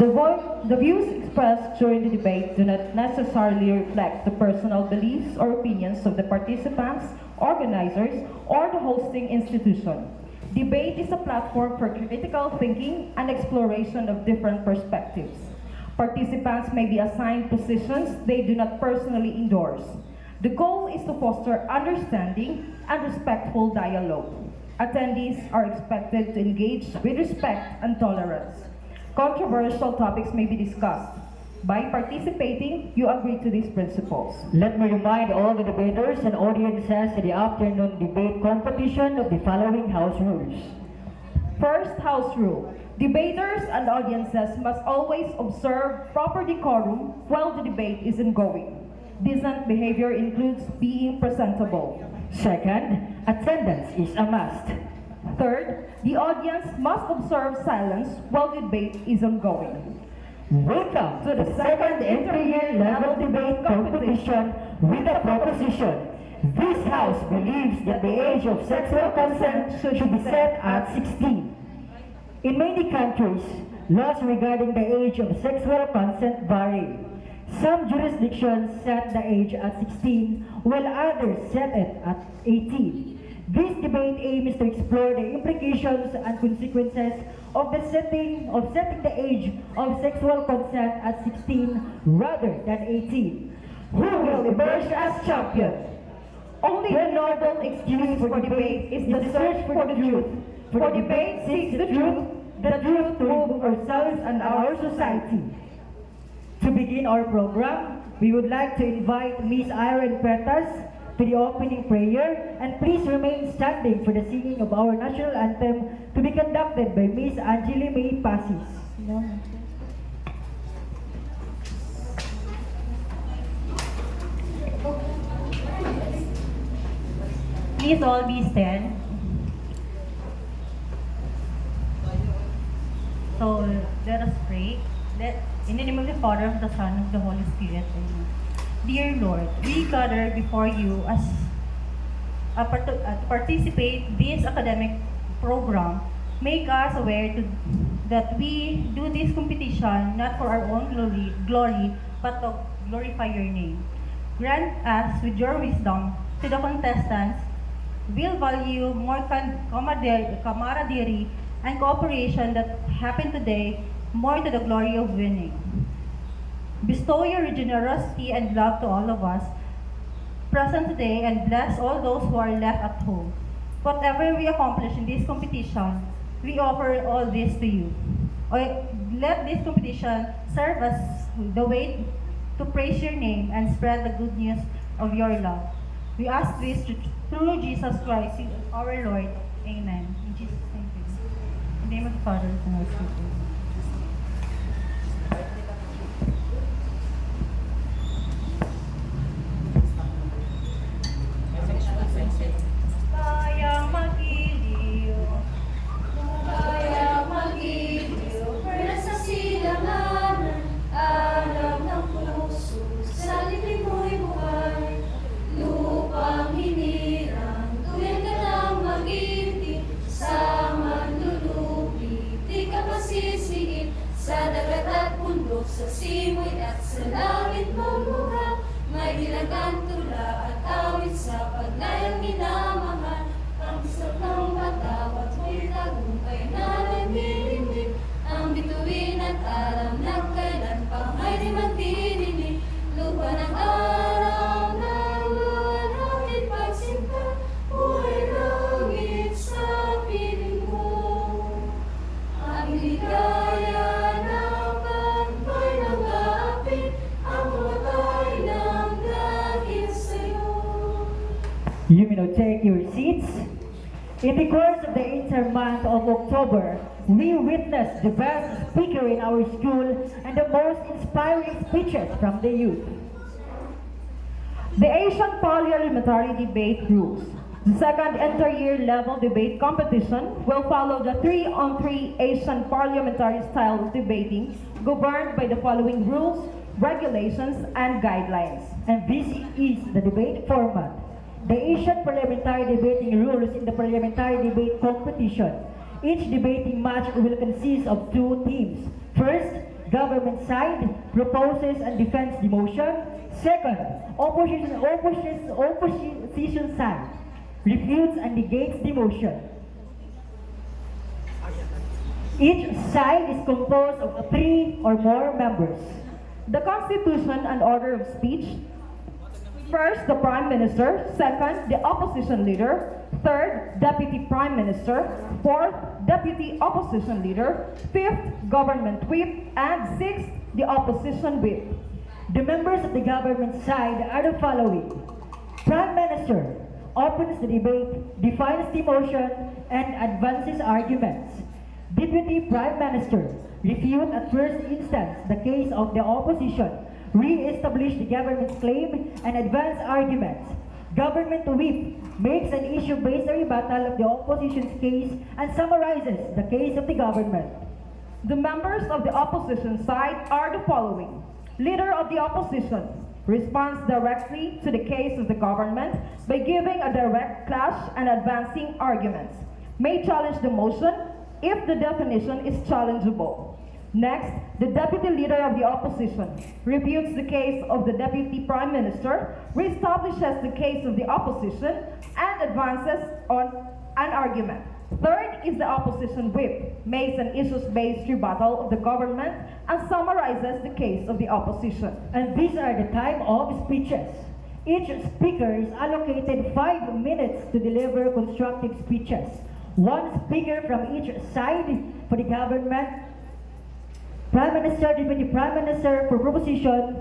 The views expressed during the debate do not necessarily reflect the personal beliefs or opinions of the participants, organizers, or the hosting institution. Debate is a platform for critical thinking and exploration of different perspectives. Participants may be assigned positions they do not personally endorse. The goal is to foster understanding and respectful dialogue. Attendees are expected to engage with respect and tolerance. Controversial topics may be discussed. By participating, you agree to these principles. Let me remind all the debaters and audiences in the afternoon debate competition of the following house rules. First house rule. Debaters and audiences must always observe proper decorum while the debate is ongoing. Decent behavior includes being presentable. Second, attendance is a must. Third, the audience must observe silence while the debate is ongoing. Welcome to the second inter-year level debate competition with a proposition. This house believes that the age of sexual consent should be set at 16. In many countries, laws regarding the age of sexual consent vary. Some jurisdictions set the age at 16, while others set it at 18. This debate aims to explore the implications and consequences of setting the age of sexual consent at 16 rather than 18. Who will emerge as champion? Only the noble excuse for debate is the search for the truth. For debate seeks the truth to move ourselves and our society. To begin our program, we would like to invite Ms. Irene Pretas to the opening prayer, and please remain standing for the singing of our national anthem to be conducted by Ms. Angeli May Pasis. Please all be stand. So let us pray. In the name of the Father, of the Son, and of the Holy Spirit. Amen. Dear Lord, we gather before you as to participate this academic program. Make us aware that we do this competition not for our own glory, but to glorify your name. Grant us with your wisdom to the contestants will value more camaraderie and cooperation that happen today more to the glory of winning. Bestow your generosity and love to all of us present today and bless all those who are left at home. Whatever we accomplish in this competition, we offer all this to you. Let this competition serve as the way to praise your name and spread the good news of your love. We ask this through Jesus Christ, our Lord. Amen. In Jesus' name, in the name of the Father, and the Holy Spirit. Kaya magiliw, pero sa silanganan, alam ng puso, sa libre mo'y buhay, lupang hinirang, tuwing ka lang mag-ibig, sa manlulupi, di ka masisiit, sa dagat at bundok, sa simoy at sa langit mong mukha, may hilagang tula at awit sa pagnayang minamahal. Ang isap ng patawat mo'y tagumpay na nagdilimlim. Ang bituin at alam ng kailan pang ay di magdidinig. Lupa ng araw ng luwan hatid pagsinta. Buhay langit sa piling mo. Ang ligaya ng pagpay ng aapit. Ang matay ng dahil sa'yo. You may now take your seats. In the course of the entire month of October, we witnessed the best speaker in our school and the most inspiring speeches from the youth. The Asian Parliamentary Debate Rules. The second inter-year level debate competition will follow the 3-on-3 Asian parliamentary style of debating, governed by the following rules, regulations, and guidelines. And this is the debate format. The Asian Parliamentary Debating Rules in the Parliamentary Debate Competition. Each debating match will consist of two teams. First, government side proposes and defends the motion. Second, opposition side refutes and negates the motion. Each side is composed of 3 or more members. The Constitution and order of speech. First, the Prime Minister. Second, the Opposition Leader. Third, Deputy Prime Minister. Fourth, Deputy Opposition Leader. Fifth, Government Whip. And sixth, the Opposition Whip. The members of the government side are the following. Prime Minister opens the debate, defines the motion, and advances arguments. Deputy Prime Minister refute at first instance the case of the opposition, re-establish the government's claim, and advance arguments. Government Whip makes an issue-based rebuttal of the opposition's case and summarizes the case of the government. The members of the opposition side are the following. Leader of the opposition responds directly to the case of the government by giving a direct clash and advancing arguments. May challenge the motion if the definition is challengeable. Next, the deputy leader of the opposition refutes the case of the deputy prime minister, reestablishes the case of the opposition, and advances on an argument. Third is the opposition whip, makes an issues-based rebuttal of the government, and summarizes the case of the opposition. And these are the time of speeches. Each speaker is allocated 5 minutes to deliver constructive speeches. One speaker from each side for the government. Prime Minister, Deputy Prime Minister for proposition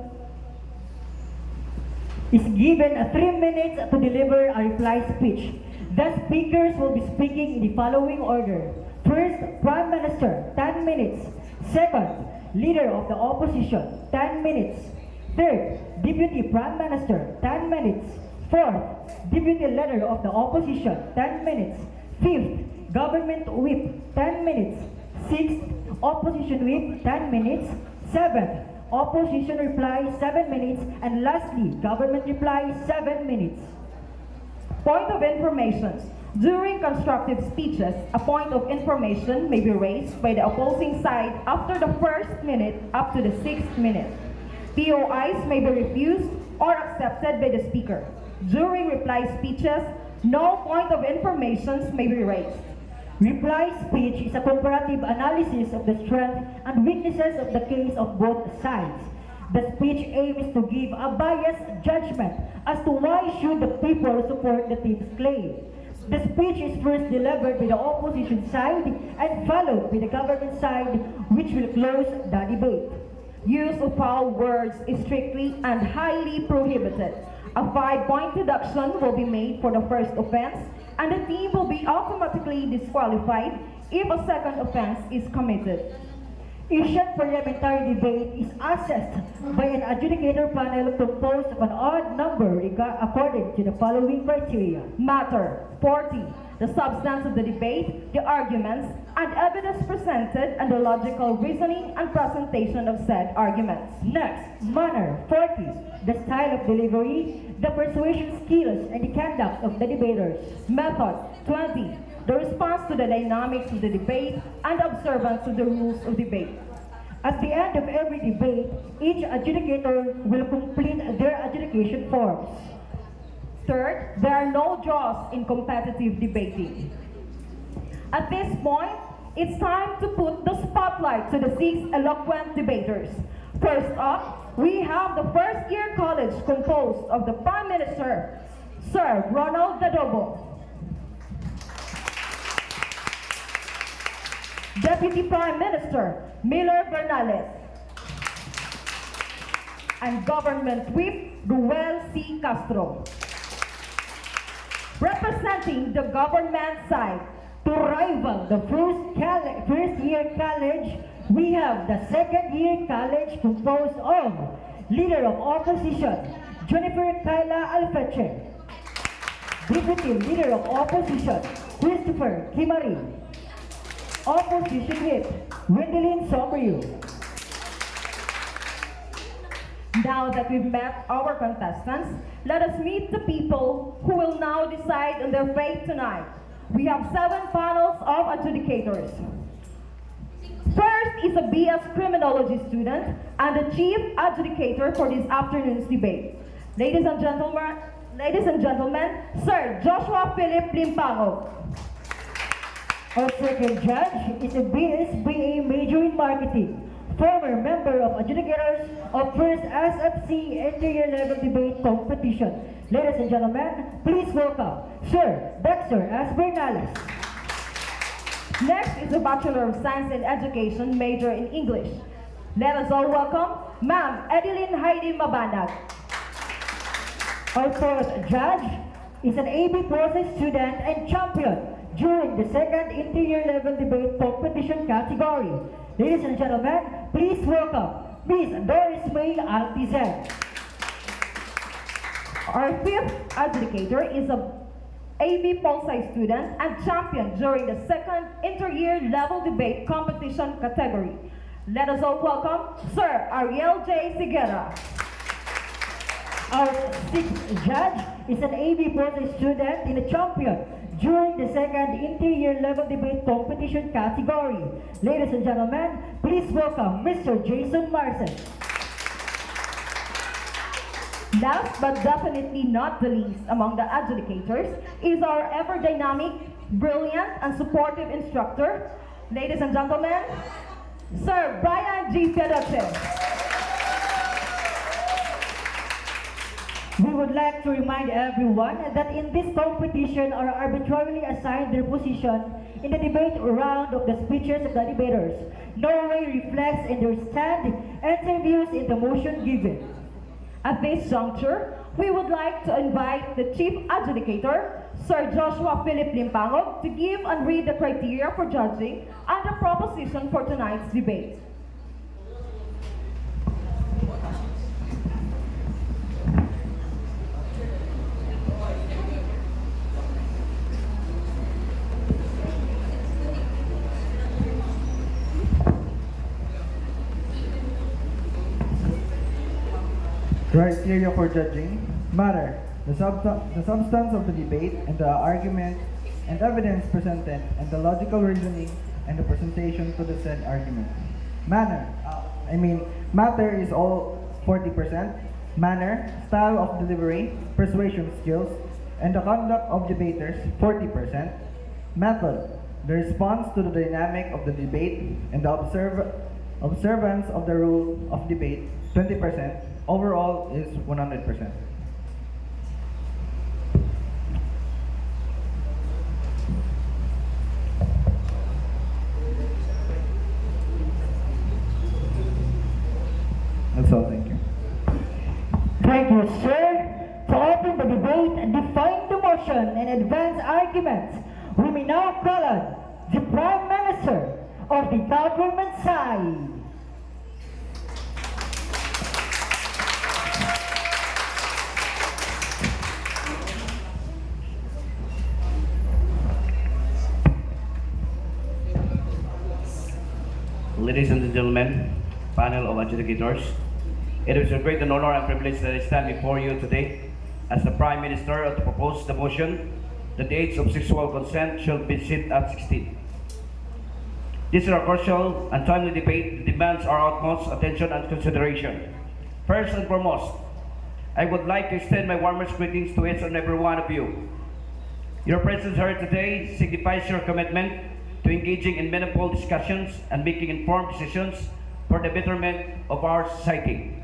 is given 3 minutes to deliver a reply speech. The speakers will be speaking in the following order. First, Prime Minister, 10 minutes. Second, Leader of the Opposition, 10 minutes. Third, Deputy Prime Minister, 10 minutes. Fourth, Deputy Leader of the Opposition, 10 minutes. Fifth, Government Whip, 10 minutes. Sixth, Opposition Whip, 10 minutes. Seventh, Opposition Reply, 7 minutes. And lastly, Government Reply, 7 minutes. Point of information. During constructive speeches, a point of information may be raised by the opposing side after the first minute up to the 6th minute. POIs may be refused or accepted by the speaker. During reply speeches, no point of information may be raised. Reply speech is a comparative analysis of the strengths and weaknesses of the case of both sides. The speech aims to give a biased judgment as to why should the people support the team's claim. The speech is first delivered by the opposition side and followed by the government side, which will close the debate. Use of foul words is strictly and highly prohibited. A 5-point deduction will be made for the first offense, and the team will be automatically disqualified if a second offense is committed. Asian parliamentary debate is assessed by an adjudicator panel composed of an odd number according to the following criteria. Matter, 40. The substance of the debate, the arguments, and evidence presented, and the logical reasoning and presentation of said arguments. Next, manner, 40. The style of delivery, the persuasion skills, and the conduct of the debaters. Method, 20. The response to the dynamics of the debate and observance of the rules of debate. At the end of every debate, each adjudicator will complete their adjudication forms. Third, there are no draws in competitive debating. At this point, it's time to put the spotlight to the 6 eloquent debaters. First up, we have the first-year college composed of the Prime Minister, Sir Ronald Dadobo, Deputy Prime Minister, Miller Bernales, and Government Whip, Ruel C. Castro. Representing the government side, to rival the first-year college, we have the second-year college composed of Leader of Opposition, Jennifer Kyla Alfeche, Deputy Leader of Opposition, Christopher Kimari, Opposition Whip, Wendelin Sombrio. Now that we've met our contestants, let us meet the people who will now decide on their fate tonight. We have 7 panels of adjudicators. First is a BS Criminology student and the chief adjudicator for this afternoon's debate. Ladies and gentlemen, Sir Joshua Philip Limpango. Our second judge is a BSBA major in marketing, former member of adjudicators of first SFC entire level debate competition. Ladies and gentlemen, please welcome Sir Dexter S. Bernales. Next is a Bachelor of Science in Education major in English. Let us all welcome Ma'am Edeline Heidi Mabanag. Our fourth judge is an AB process student and champion during the second interior level debate competition category. Ladies and gentlemen, please welcome Ms. Doris May Altizen. Our fifth adjudicator is a AB Pol-Sci student and champion during the second inter-year level debate competition category. Let us all welcome Sir Ariel J. Sigera. Our sixth judge is an AB process student and a champion during the second inter-year level debate competition category. Ladies and gentlemen, please welcome Mr. Jason Marcel. Last but definitely not the least among the adjudicators is our ever dynamic, brilliant, and supportive instructor. Ladies and gentlemen, Sir Brian G. Pedoche. We would like to remind everyone that in this competition are arbitrarily assigned their position in the debate round of the speeches of the debaters. No way reflects in their stand and views in the motion given. At this juncture, we would like to invite the Chief Adjudicator, Sir Joshua Philip Limpango, to give and read the criteria for judging and the proposition for tonight's debate. Criteria for judging: matter, the substance of the debate and the argument and evidence presented and the logical reasoning and the presentation to the said argument. Matter is all 40%. Manner, style of delivery, persuasion skills, and the conduct of debaters 40%. Method, the response to the dynamic of the debate and the observance of the rule of debate 20%. Overall is 100%. That's all, thank you. Thank you, sir. To open the debate, define the motion, and advance arguments, we may now call on the Prime Minister of the government side. Ladies and gentlemen, panel of adjudicators, it is a great honor and privilege that I stand before you today as the Prime Minister to propose the motion that the age of sexual consent shall be set at 16. This is a crucial and timely debate that demands our utmost attention and consideration. First and foremost, I would like to extend my warmest greetings to each and every one of you. Your presence here today signifies your commitment to engaging in meaningful discussions and making informed decisions for the betterment of our society.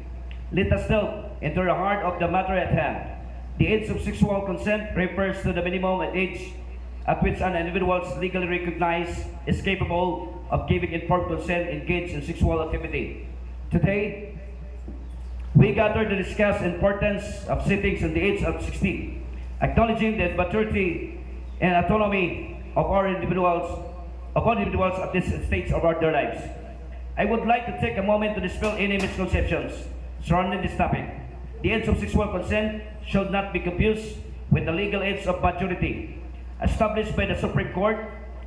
Let us delve into the heart of the matter at hand. The age of sexual consent refers to the minimum age at which an individual is legally recognized is capable of giving informed consent engaged in sexual activity. Today, we gather to discuss the importance of settings in the age of 16, acknowledging the maturity and autonomy of all individuals at this stage of their lives. I would like to take a moment to dispel any misconceptions surrounding this topic. The age of sexual consent should not be confused with the legal age of maturity. Established by the Supreme Court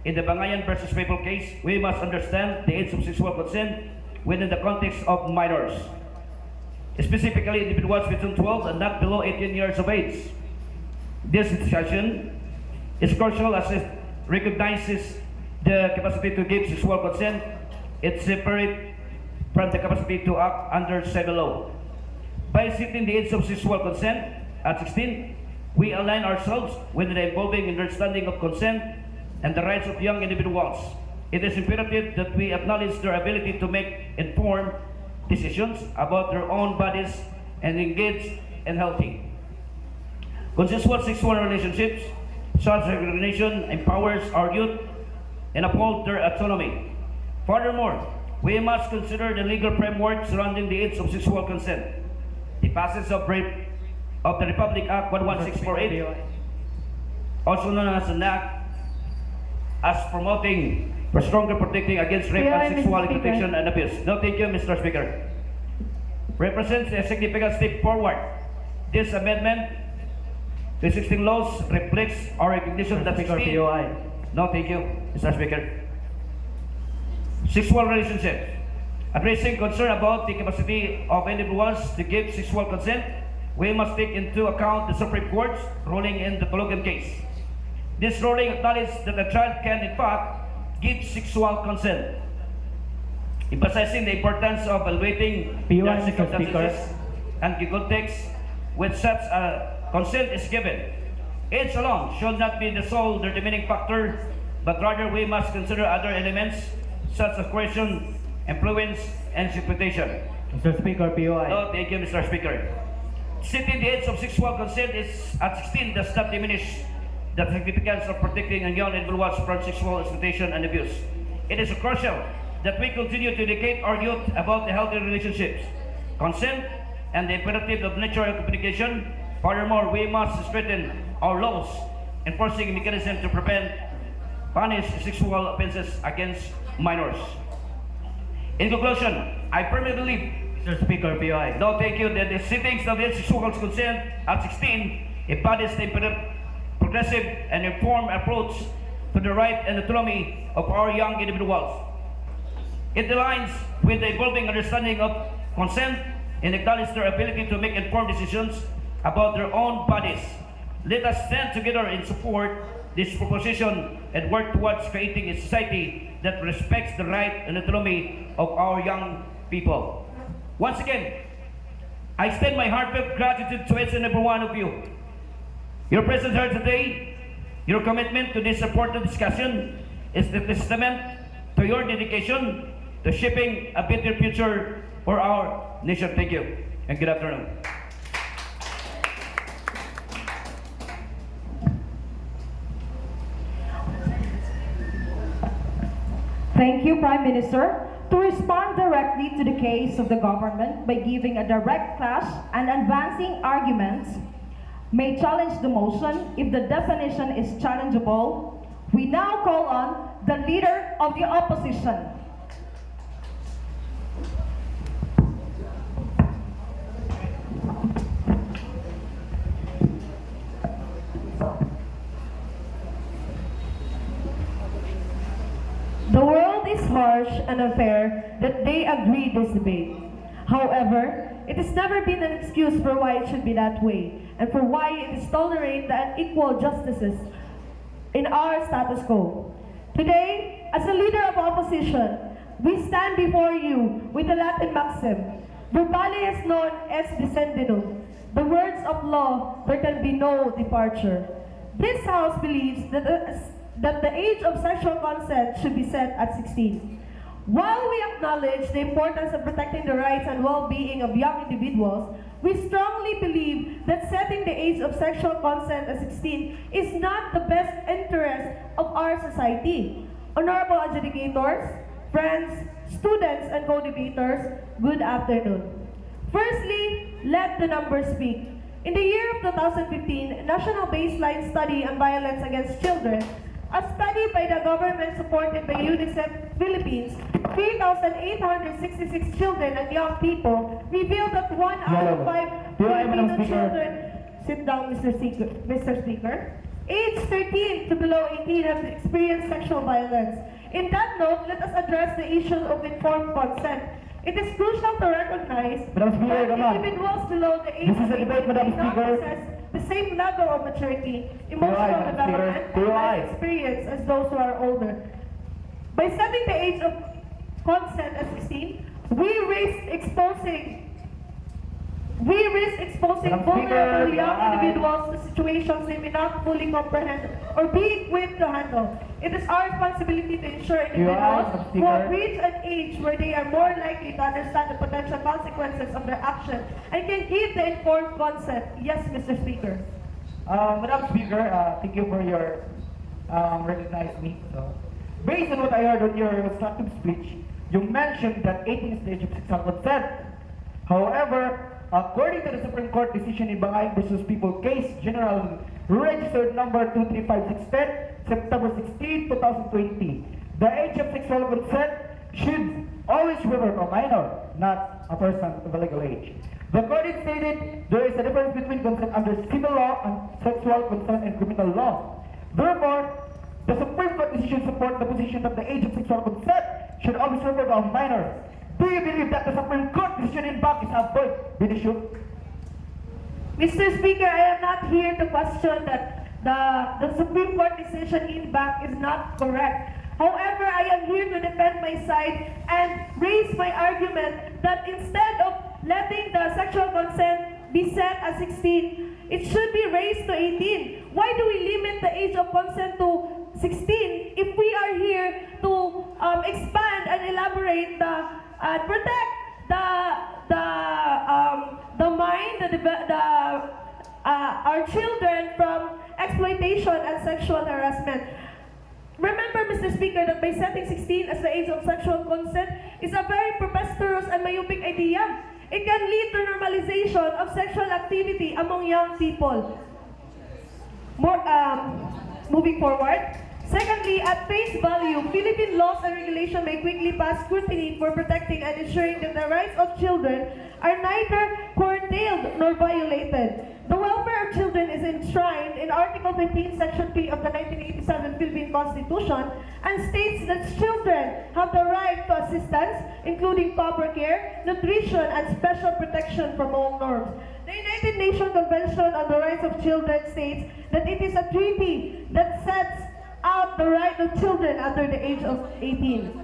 in the Bangayan versus People case, we must understand the age of sexual consent within the context of minors, specifically individuals between 12 and not below 18 years of age. This discussion is crucial as it recognizes the capacity to give sexual consent It's separate from the capacity to act under civil law. By setting the age of sexual consent at 16, we align ourselves with the evolving understanding of consent and the rights of young individuals. It is imperative that we acknowledge their ability to make informed decisions about their own bodies and engage in healthy, consensual sexual relationships. Such recognition empowers our youth and upholds their autonomy. Furthermore, we must consider the legal framework surrounding the age of sexual consent. The passage of the Republic Act 11648, also known as an act as promoting for stronger protecting against rape Yeah, and Mr. sexual Speaker. exploitation and abuse. No, thank you, Mr. Speaker. Represents a significant step forward. This amendment to existing laws reflects our recognition that Speaker, 16 POI. No, thank you, Mr. Speaker. Sexual relationships. Addressing concern about the capacity of individuals to give sexual consent, we must take into account the Supreme Court's ruling in the Tologan case. This ruling acknowledges that a child can, in fact, give sexual consent, emphasizing the importance of evaluating POI, the Mr. circumstances and the context when such a consent is given. Age alone should not be the sole determining factor, but rather we must consider other elements such as coercion, influence, and interpretation. Mr. Speaker, POI. No, thank you, Mr. Speaker. Setting the age of sexual consent is at 16 does not diminish the significance of protecting young individuals from sexual exploitation and abuse. It is crucial that we continue to educate our youth about the healthy relationships, consent, and the imperative of natural communication. Furthermore, we must strengthen our laws, enforcing mechanisms to prevent, punish sexual offenses against minors. In conclusion, I firmly believe, Mr. Speaker, POI. no, thank you, that the settings of the sexual consent at 16 embodies the progressive and informed approach to the right and autonomy of our young individuals. It aligns with the evolving understanding of consent and acknowledges their ability to make informed decisions about their own bodies. Let us stand together and support this proposition and work towards creating a society that respects the right and autonomy of our young people. Once again, I extend my heartfelt gratitude to each and every one of you. Your presence here today, your commitment to this important discussion is the testament to your dedication to shaping a better future for our nation. Thank you and good afternoon. Thank you, Prime Minister. To respond directly to the case of the government by giving a direct clash and advancing arguments may challenge the motion if the definition is challengeable. We now call on the Leader of the Opposition. The world is harsh and unfair that they agree this debate. However, it has never been an excuse for why it should be that way, and for why it is tolerate the unequal justices in our status quo. Today, as a leader of opposition, we stand before you with a Latin maxim, Verbale non est decendendum. The words of law, there can be no departure. This House believes that the age of sexual consent should be set at 16. While we acknowledge the importance of protecting the rights and well-being of young individuals, we strongly believe that setting the age of sexual consent at 16 is not the best interest of our society. Honorable adjudicators, friends, students, and co-debaters, good afternoon. Firstly, let the numbers speak. In the year of 2015, National Baseline Study on Violence Against Children, a study by the government supported by UNICEF Philippines, 3,866 children and young people revealed that 1 out of 5 Filipino children, sit down Mr. Speaker, age 13 to below 18 have experienced sexual violence. In that note, let us address the issue of informed consent. It is crucial to recognize Madam Speaker, that come on. individuals below the age This is of a debate, 18 Madam may not Speaker. possess the same level of maturity, emotional Madam Speaker. development, POI. and experience as those who are older. By setting the age of consent at 16, we risk exposing Madam vulnerable Speaker, young aye. individuals to situations they may not fully comprehend or be equipped to handle. It is our responsibility to ensure You aye, individuals Madam who have Speaker. reached an age where they are more likely to understand the potential consequences of their action and can give the informed consent. Yes, Mr. Speaker. Madam Speaker, thank you for your recognize me. So, based on what I heard on your instructive speech, you mentioned that 18 is the age of sexual consent. However, according to the Supreme Court decision in Bangay versus People case, General Registered number 235610, September 16, 2020, the age of sexual consent should always refer to a minor, not a person of a legal age. The court stated there is a difference between consent under civil law and sexual consent in criminal law. Therefore, the Supreme Court decision supports the position that the age of sexual consent should always refer to a minor. Do you believe that the Supreme Court decision in Bang is a void, Binishu? Mr. Speaker, I am not here to question that the Supreme Court decision in back is not correct. However, I am here to defend my side and raise my argument that instead of letting the sexual consent be set at 16, it should be raised to 18. Why do we limit the age of consent to 16 if we are here to expand and elaborate and protect the mind, our children from exploitation and sexual harassment? Remember, Mr. Speaker, that by setting 16 as the age of sexual consent is a very preposterous and myopic idea. It can lead to normalization of sexual activity among young people. Moving forward. Secondly, at face value, Philippine laws and regulation may quickly pass scrutiny for protecting and ensuring that the rights of children are neither curtailed nor violated. The welfare of children is enshrined in Article 15, Section 3 of the 1987 Philippine Constitution and states that children have the right to assistance, including proper care, nutrition, and special protection from all norms. The United Nations Convention on the Rights of Children states that it is a treaty that sets out the right of children under the age of 18.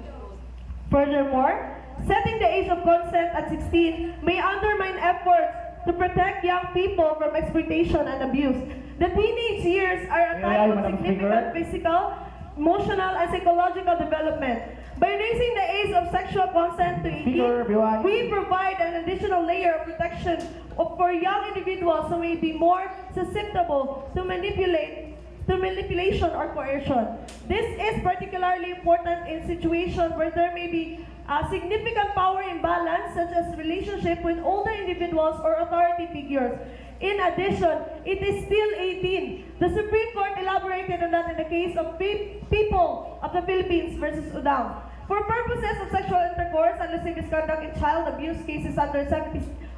Furthermore, setting the age of consent at 16 may undermine efforts to protect young people from exploitation and abuse. The teenage years are a time of Madam significant Speaker. physical, emotional, and psychological development. By raising the age of sexual consent to 18, Speaker, everyone. we provide an additional layer of protection for young individuals who may be more susceptible to manipulation or coercion. This is particularly important in situations where there may be a significant power imbalance, such as relationship with older individuals or authority figures. In addition, it is still 18. The Supreme Court elaborated on that in the case of People of the Philippines versus Udang. For purposes of sexual intercourse and lascivious conduct in child abuse cases under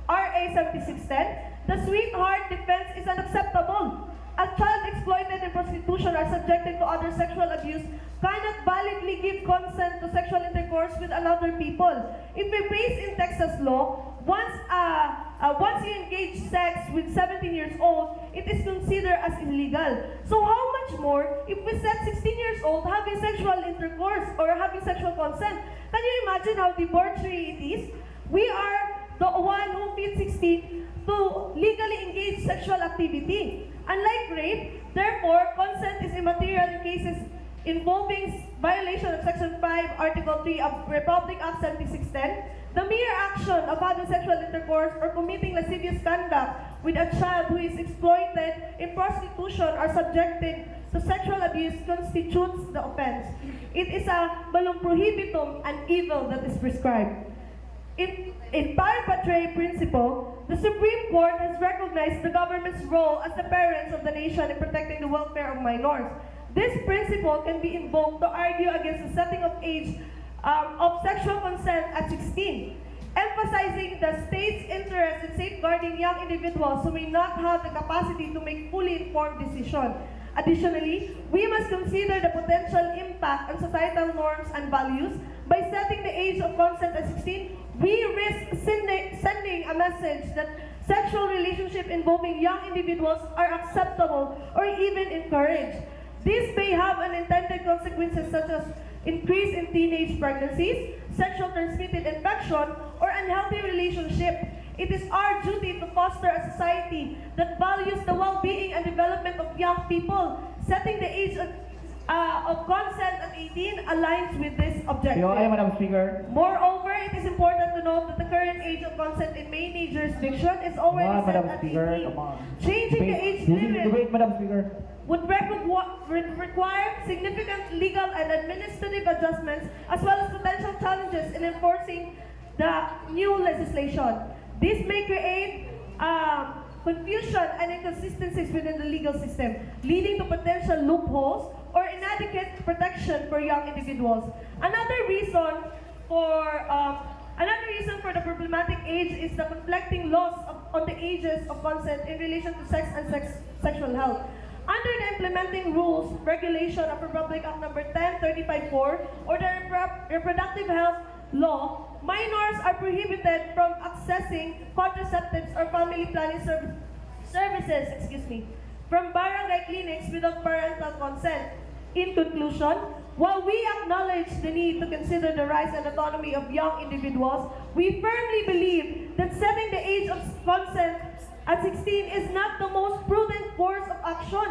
RA 7610, the sweetheart defense is unacceptable. A child exploited in prostitution or subjected to other sexual abuse cannot validly give consent to sexual intercourse with another people. If we base in Texas law, once you engage sex with 17 years old, it is considered as illegal. So how much more if we set 16 years old having sexual intercourse or having sexual consent? Can you imagine how debauchery it is? We are the one who feels 16 to legally engage sexual activity. Unlike rape, therefore, consent is immaterial in cases involving violation of Section 5, Article 3 of Republic Act 7610. The mere action of having sexual intercourse or committing lascivious conduct with a child who is exploited in prostitution or subjected to sexual abuse constitutes the offense. It is a malum prohibitum, an evil that is prescribed. In pari passu principle, the Supreme Court has recognized the government's role as the parents of the nation in protecting the welfare of minors. This principle can be invoked to argue against the setting of age of sexual consent at 16, emphasizing the state's interest in safeguarding young individuals who may not have the capacity to make fully informed decisions. Additionally, we must consider the potential impact on societal norms and values. By setting the age of consent at 16, we risk sending a message that sexual relationships involving young individuals are acceptable or even encouraged. This may have unintended consequences such as increase in teenage pregnancies, sexual transmitted infection, or unhealthy relationship. It is our duty to foster a society that values the well-being and development of young people. Setting the age of consent at 18 aligns with this objective. Madam Speaker. Moreover, it is important to note that the current age of consent in many jurisdictions is already Come on, set Madam at Speaker, 18. come on. Changing the age This is limit debate, Madam Speaker. would require significant legal and administrative adjustments as well as potential challenges in enforcing the new legislation. This may create confusion and inconsistencies within the legal system, leading to potential loopholes or inadequate protection for young individuals. Another reason for the problematic age is the conflicting laws on the ages of consent in relation to sex and sexual health. Under the implementing rules, regulation of Republic Act Number 1035-4 or the Reproductive Health Law, minors are prohibited from accessing contraceptives or family planning services, from barangay clinics without parental consent. In conclusion, while we acknowledge the need to consider the rights and autonomy of young individuals, we firmly believe that setting the age of consent at 16 is not the most prudent course of action.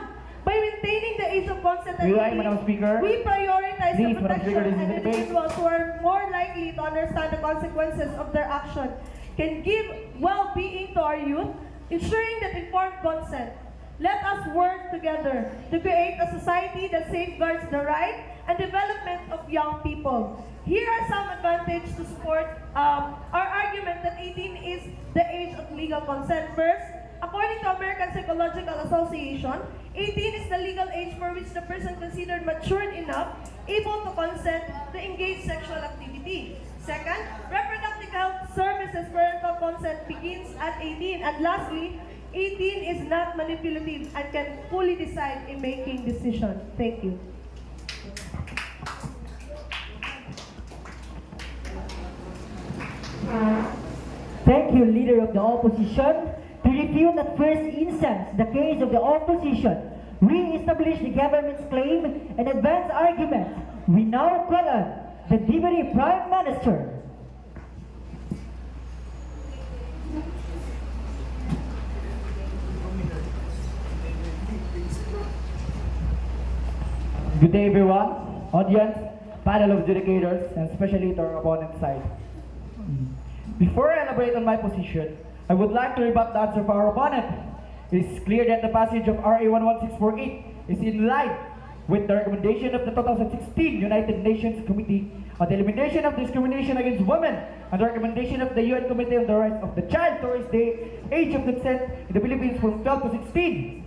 By maintaining the age of consent at 18, Madam Speaker. we prioritize Please, the Madam Speaker, protection this is and a debate. individuals who are more likely to understand the consequences of their action, can give well-being to our youth, ensuring that informed consent. Let us work together to create a society that safeguards the right and development of young people. Here are some advantages to support our argument that 18 is the age of legal consent. First, according to American Psychological Association, 18 is the legal age for which the person considered matured enough, able to consent to engage sexual activity. Second, reproductive health services parental consent begins at 18. And lastly, 18 is not manipulative and can fully decide in making decisions. Thank you. Thank you, Leader of the Opposition. To refute at first instance the case of the opposition, re-establish the government's claim and advance argument, we now call on the Deputy Prime Minister. Good day, everyone, audience, panel of adjudicators, and especially to our opponent side. Before I elaborate on my position, I would like to rebut the answer of our opponent. It is clear that the passage of RA 11648 is in line with the recommendation of the 2016 United Nations Committee on the Elimination of Discrimination Against Women and the recommendation of the UN Committee on the Rights of the Child to raise the age of consent in the Philippines from 12 to 16.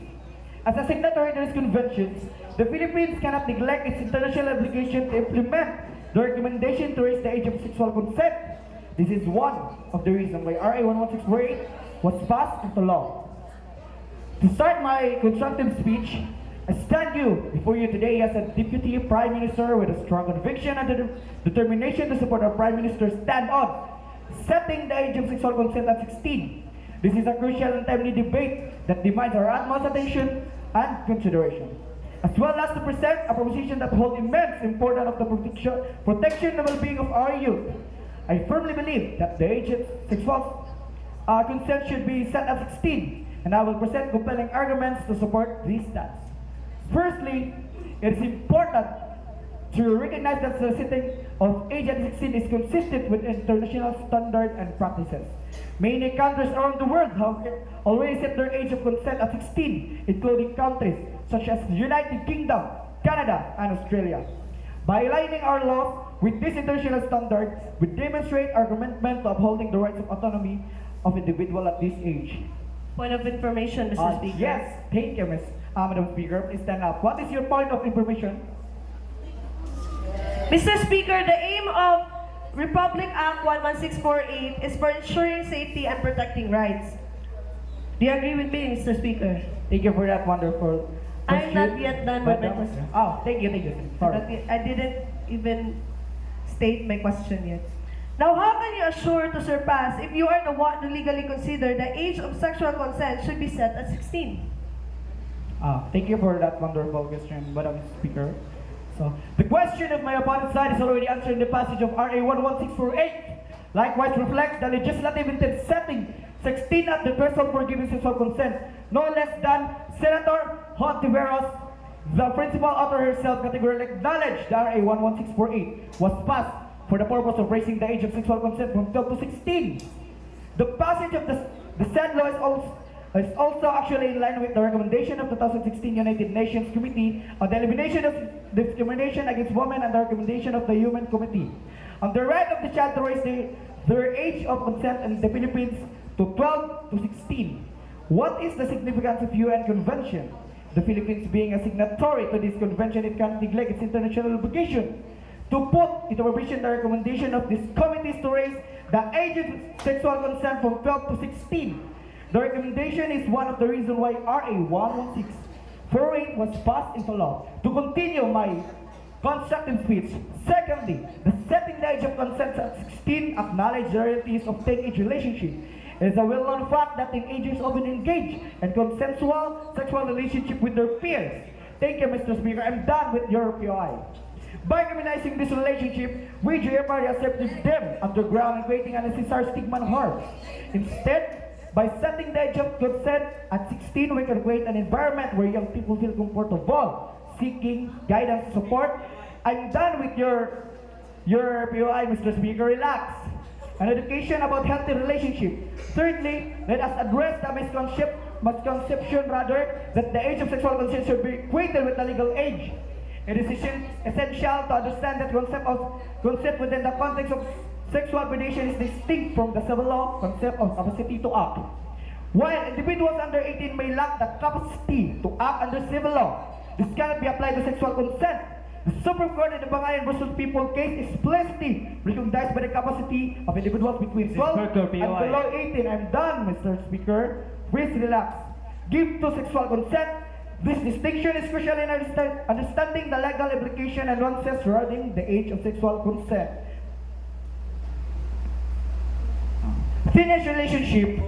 As a signatory to these conventions, the Philippines cannot neglect its international obligation to implement the recommendation to raise the age of sexual consent. This is one of the reasons why RA 11648 was passed into law. To start my constructive speech, I stand before you today as a Deputy Prime Minister with a strong conviction and determination to support our Prime Minister's stand on setting the age of sexual consent at 16. This is a crucial and timely debate that demands our utmost attention and consideration, as well as to present a proposition that holds immense importance of the protection and well-being of our youth. I firmly believe that the age of sexual consent should be set at 16, and I will present compelling arguments to support these stance. Firstly, it is important to recognize that the setting of age at 16 is consistent with international standards and practices. Many countries around the world have already set their age of consent at 16, including countries such as the United Kingdom, Canada, and Australia. By aligning our laws with these international standards, we demonstrate our commitment to upholding the rights of autonomy of individuals at this age. Point of information, Mr. Speaker. Yes, thank you, Madam Speaker. Please stand up. What is your point of information? Mr. Speaker, the aim of Republic Act 11648 is for ensuring safety and protecting rights. Do you agree with me, Mr. Speaker? Thank you for that wonderful I'm question. not yet done with my Madam- question. Oh, thank you. Sorry. I didn't even state my question yet. Now, how can you assure to surpass if you are the one to legally consider the age of sexual consent should be set at 16? Thank you for that wonderful question, Madam Speaker. So, the question of my opponent's side is already answered in the passage of RA 11648. Likewise reflects the legislative intent setting 16 at the threshold for giving sexual consent, no less than Senator Hontiveros, the principal author herself, categorically acknowledged the RA 11648 was passed for the purpose of raising the age of sexual consent from 12 to 16. The passage of the said law is also actually in line with the recommendation of the 2016 United Nations Committee on the Elimination of Discrimination Against Women and the recommendation of the Human Committee on the right of the child to raise their age of consent in the Philippines to 12 to 16. What is the significance of UN Convention? The Philippines being a signatory to this convention, it cannot neglect its international obligation to put into provision the recommendation of these committees to raise the age of sexual consent from 12 to 16. The recommendation is one of the reasons why RA 11648 was passed into law. To continue my constructive speech, secondly, the setting the age of consent at 16 acknowledge the realities of teenage relationship. It is a well-known fact that teenagers often engage in consensual sexual relationship with their peers. Thank you, Mr. Speaker. I'm done with your POI. By criminalizing this relationship, we thereby accepted them underground and creating unnecessary stigma and harm. Instead, by setting the age of consent at 16, we can create an environment where young people feel comfortable seeking guidance and support. I'm done with your POI, Mr. Speaker. Relax. An education about healthy relationship. Thirdly, let us address the misconception that the age of sexual consent should be equated with the legal age. It is essential to understand that concept of consent within the context of sexual predation is distinct from the civil law concept of capacity to act. While individuals under 18 may lack the capacity to act under civil law, this cannot be applied to sexual consent. The Supreme Court in the Bangayan versus People case explicitly recognized by the capacity of individuals between 12 and below 18. I'm done, Mr. Speaker. Please relax. Give to sexual consent. This distinction is crucial in understanding the legal implication and nuances regarding the age of sexual consent. Teenage relationship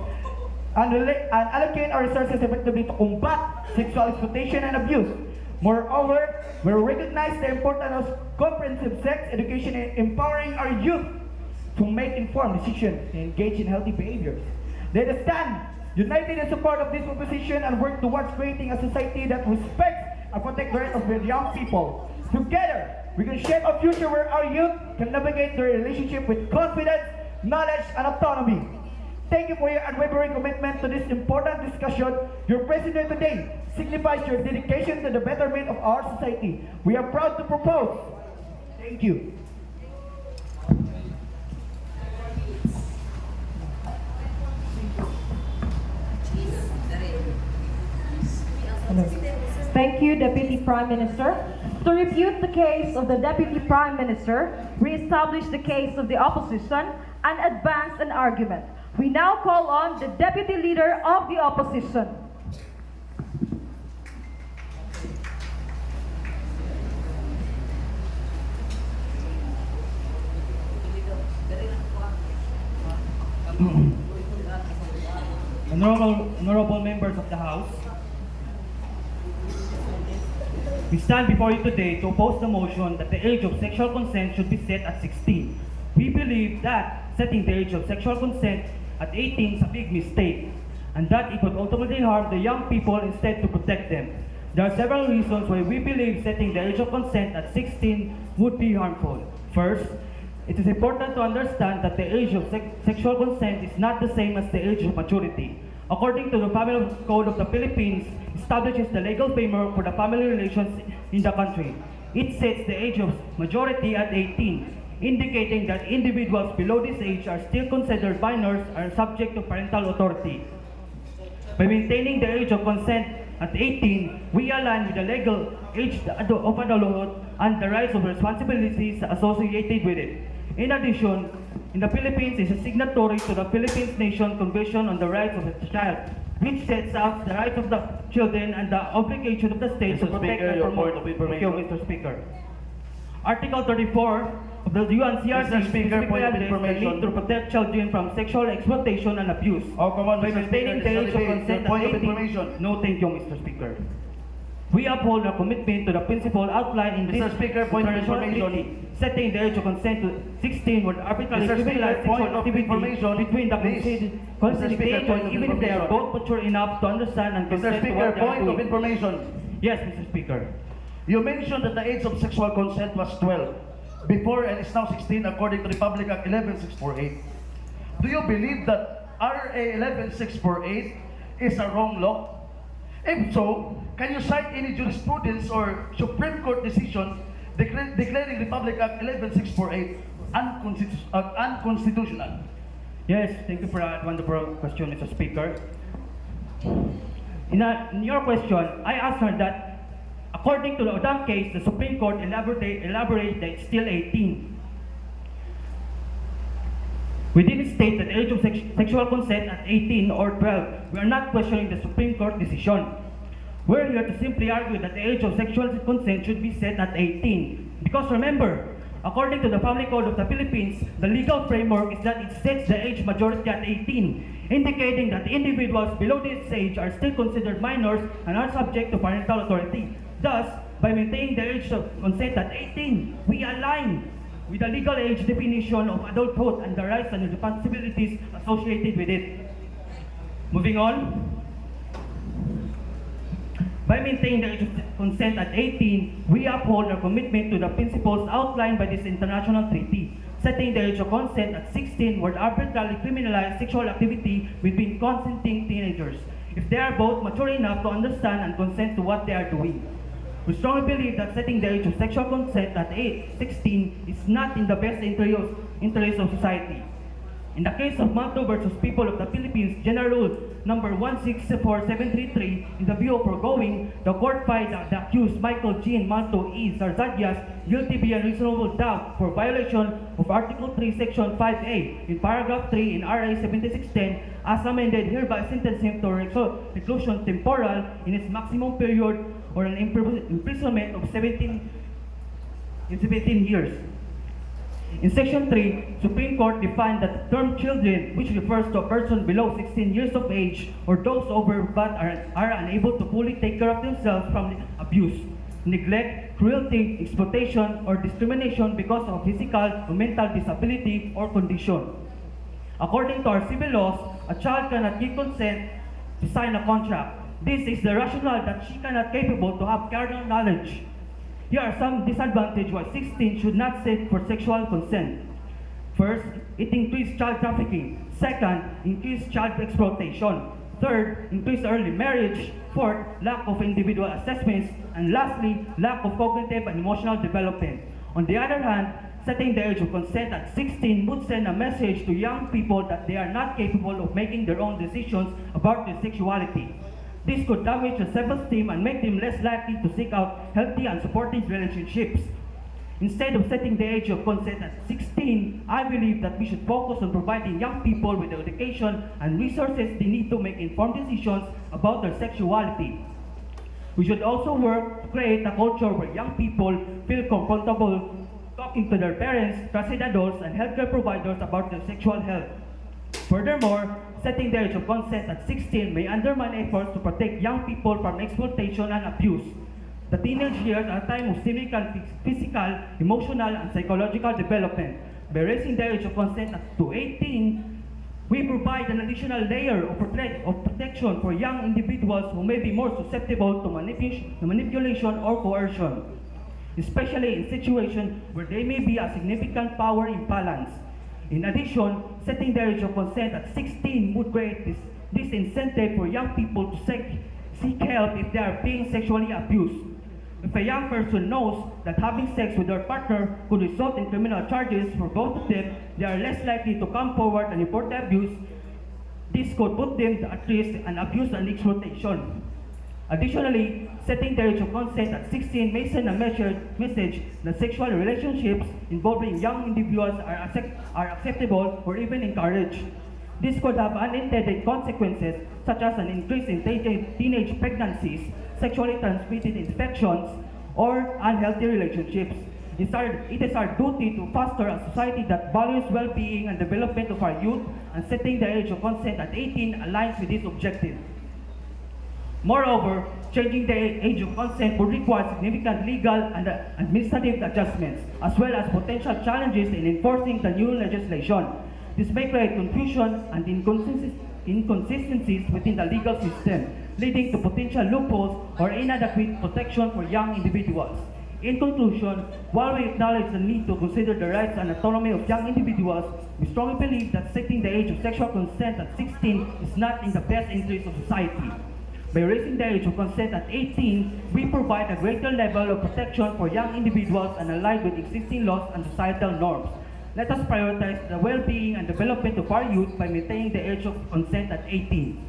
and allocate our resources effectively to combat sexual exploitation and abuse. Moreover, we recognize the importance of comprehensive sex education in empowering our youth to make informed decisions and engage in healthy behaviors. Let us stand united in support of this proposition and work towards creating a society that respects and protects the rights of the young people. Together, we can shape a future where our youth can navigate their relationship with confidence, knowledge, and autonomy. Thank you for your unwavering commitment to this important discussion. Your president today signifies your dedication to the betterment of our society. We are proud to propose. Thank you. Hello. Thank you, Deputy Prime Minister. To refute the case of the Deputy Prime Minister, re-establish the case of the opposition, and advance an argument. We now call on the Deputy Leader of the Opposition. Honorable members of the House, we stand before you today to oppose the motion that the age of sexual consent should be set at 16. We believe that setting the age of sexual consent at 18 is a big mistake, and that it would ultimately harm the young people instead to protect them. There are several reasons why we believe setting the age of consent at 16 would be harmful. First, it is important to understand that the age of sexual consent is not the same as the age of maturity. According to the Family Code of the Philippines, establishes the legal framework for the family relations in the country. It sets the age of majority at 18, indicating that individuals below this age are still considered minors and subject to parental authority. By maintaining the age of consent at 18, we align with the legal age of adulthood and the rights and responsibilities associated with it. In addition, in the Philippines is a signatory to the Philippines Nation Convention on the Rights of the Child, which sets out the rights of the children and the obligation of the state to protect and promote. Thank you, Mr. Speaker. Article 34 of the UNCRC specifically addresses the need to protect children from sexual exploitation and abuse. By maintaining the age of consent at 18. No, thank you, Mr. Speaker. We uphold our commitment to the principle outlined in this Mr. Speaker, point of international information. treaty, setting the age of consent to 16 would arbitrarily Mr. Speaker, criminalize point sexual of activity information, between the please. consenting Mr. Speaker, age, point of even if they are information. both mature enough to understand and Mr. consent to Speaker, what they are point of doing. information. Yes, Mr. Speaker. You mentioned that the age of sexual consent was 12 before and is now 16 according to Republic Act 11648. Do you believe that RA 11648 is a wrong law? If so, can you cite any jurisprudence or Supreme Court decision declaring Republic Act 11648 unconstitutional? Yes, thank you for that wonderful question, Mr. Speaker. In your question, I answered that according to the Odang case, the Supreme Court elaborated that it's still 18. We didn't state that the age of sexual consent at 18 or 12. We are not questioning the Supreme Court decision. We're here to simply argue that the age of sexual consent should be set at 18. Because remember, according to the Family Code of the Philippines, the legal framework is that it sets the age majority at 18, indicating that individuals below this age are still considered minors and are subject to parental authority. Thus, by maintaining the age of consent at 18, we align with the legal age definition of adulthood and the rights and responsibilities associated with it. Moving on. By maintaining the age of consent at 18, we uphold our commitment to the principles outlined by this international treaty. Setting the age of consent at 16 would arbitrarily criminalize sexual activity between consenting teenagers, if they are both mature enough to understand and consent to what they are doing. We strongly believe that setting the age of sexual consent at 16 is not in the best interest of society. In the case of Malto versus People of the Philippines, General Rule number 164733, in the view of foregoing, the court finds the accused Michael Jean Malto E. Zarzadias guilty beyond reasonable doubt for violation of Article 3, Section 5A in Paragraph 3 in RA 7610, as amended, hereby sentence him to reclusion temporal in its maximum period or an imprisonment of 17 years. In Section 3, Supreme Court defined that the term children, which refers to a person below 16 years of age or those over but are unable to fully take care of themselves from abuse, neglect, cruelty, exploitation, or discrimination because of physical or mental disability or condition. According to our civil laws, a child cannot give consent to sign a contract. This is the rationale that she cannot capable to have carnal knowledge. Here are some disadvantages why 16 should not set for sexual consent. First, it increased child trafficking. Second, increased child exploitation. Third, increased early marriage. Fourth, lack of individual assessments. And lastly, lack of cognitive and emotional development. On the other hand, setting the age of consent at 16 would send a message to young people that they are not capable of making their own decisions about their sexuality. This could damage their self-esteem and make them less likely to seek out healthy and supportive relationships. Instead of setting the age of consent at 16, I believe that we should focus on providing young people with the education and resources they need to make informed decisions about their sexuality. We should also work to create a culture where young people feel comfortable talking to their parents, trusted adults, and healthcare providers about their sexual health. Furthermore, setting the age of consent at 16 may undermine efforts to protect young people from exploitation and abuse. The teenage years are a time of significant physical, emotional, and psychological development. By raising the age of consent to 18, we provide an additional layer of protection for young individuals who may be more susceptible to manipulation or coercion, especially in situations where there may be a significant power imbalance. In addition, setting the age of consent at 16 would create this incentive for young people to seek help if they are being sexually abused. If a young person knows that having sex with their partner could result in criminal charges for both of them, they are less likely to come forward and report the abuse. This could put them at risk and abuse and exploitation. Additionally, setting the age of consent at 16 may send a message that sexual relationships involving young individuals are acceptable or even encouraged. This could have unintended consequences such as an increase in teenage pregnancies, sexually transmitted infections, or unhealthy relationships. It is our duty to foster a society that values well-being and development of our youth, and setting the age of consent at 18 aligns with this objective. Moreover, changing the age of consent would require significant legal and administrative adjustments, as well as potential challenges in enforcing the new legislation. This may create confusion and inconsistencies within the legal system, leading to potential loopholes or inadequate protection for young individuals. In conclusion, while we acknowledge the need to consider the rights and autonomy of young individuals, we strongly believe that setting the age of sexual consent at 16 is not in the best interest of society. By raising the age of consent at 18, we provide a greater level of protection for young individuals and align with existing laws and societal norms. Let us prioritize the well-being and development of our youth by maintaining the age of consent at 18.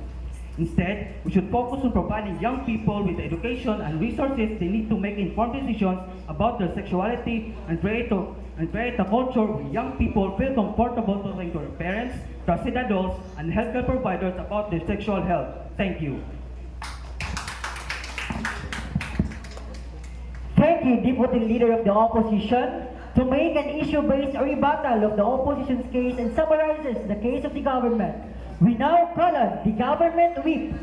Instead, we should focus on providing young people with the education and resources they need to make informed decisions about their sexuality and create a culture where young people feel comfortable talking to their parents, trusted adults, and healthcare providers about their sexual health. Thank you. Thank you, Deputy Leader of the Opposition. To make an issue-based rebuttal of the opposition's case and summarizes the case of the government, we now call on the government whip.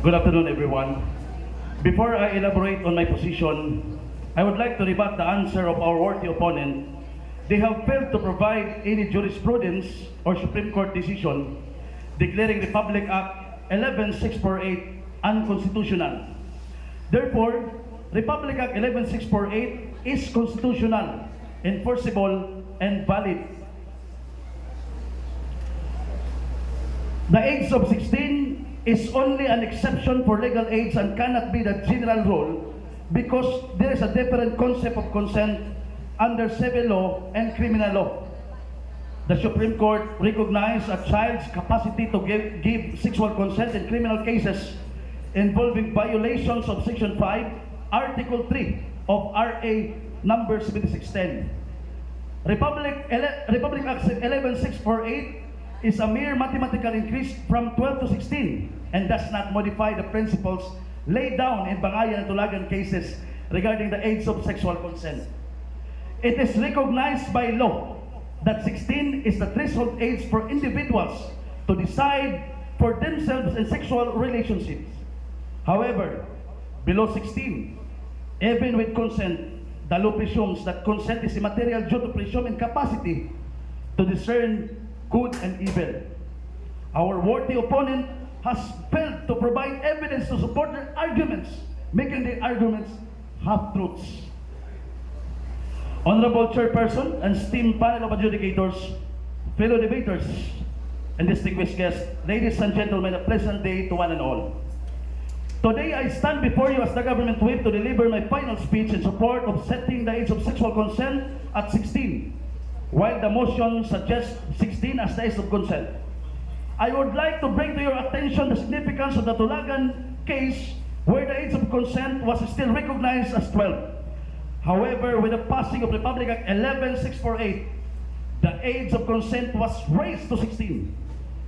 Good afternoon, everyone. Before I elaborate on my position, I would like to rebut the answer of our worthy opponent. They have failed to provide any jurisprudence or Supreme Court decision declaring Republic Act 11648 unconstitutional. Therefore, Republic Act 11648 is constitutional, enforceable, and valid. The age of 16 is only an exception for legal age and cannot be the general rule because there is a different concept of consent under civil law and criminal law. The Supreme Court recognized a child's capacity to give sexual consent in criminal cases involving violations of Section 5, Article 3 of RA number 7610. Republic Act 11648 is a mere mathematical increase from 12 to 16 and does not modify the principles laid down in Bangayan and Tulagan cases regarding the age of sexual consent. It is recognized by law that 16 is the threshold age for individuals to decide for themselves in sexual relationships. However, below 16, even with consent, the law presumes that consent is immaterial due to presumed incapacity to discern good and evil. Our worthy opponent has failed to provide evidence to support their arguments, making their arguments half-truths. Honorable Chairperson and esteemed panel of adjudicators, fellow debaters, and distinguished guests, ladies and gentlemen, a pleasant day to one and all. Today, I stand before you as the government whip to deliver my final speech in support of setting the age of sexual consent at 16, while the motion suggests 16 as the age of consent. I would like to bring to your attention the significance of the Tulagan case where the age of consent was still recognized as 12. However, with the passing of Republic Act 11648, the age of consent was raised to 16.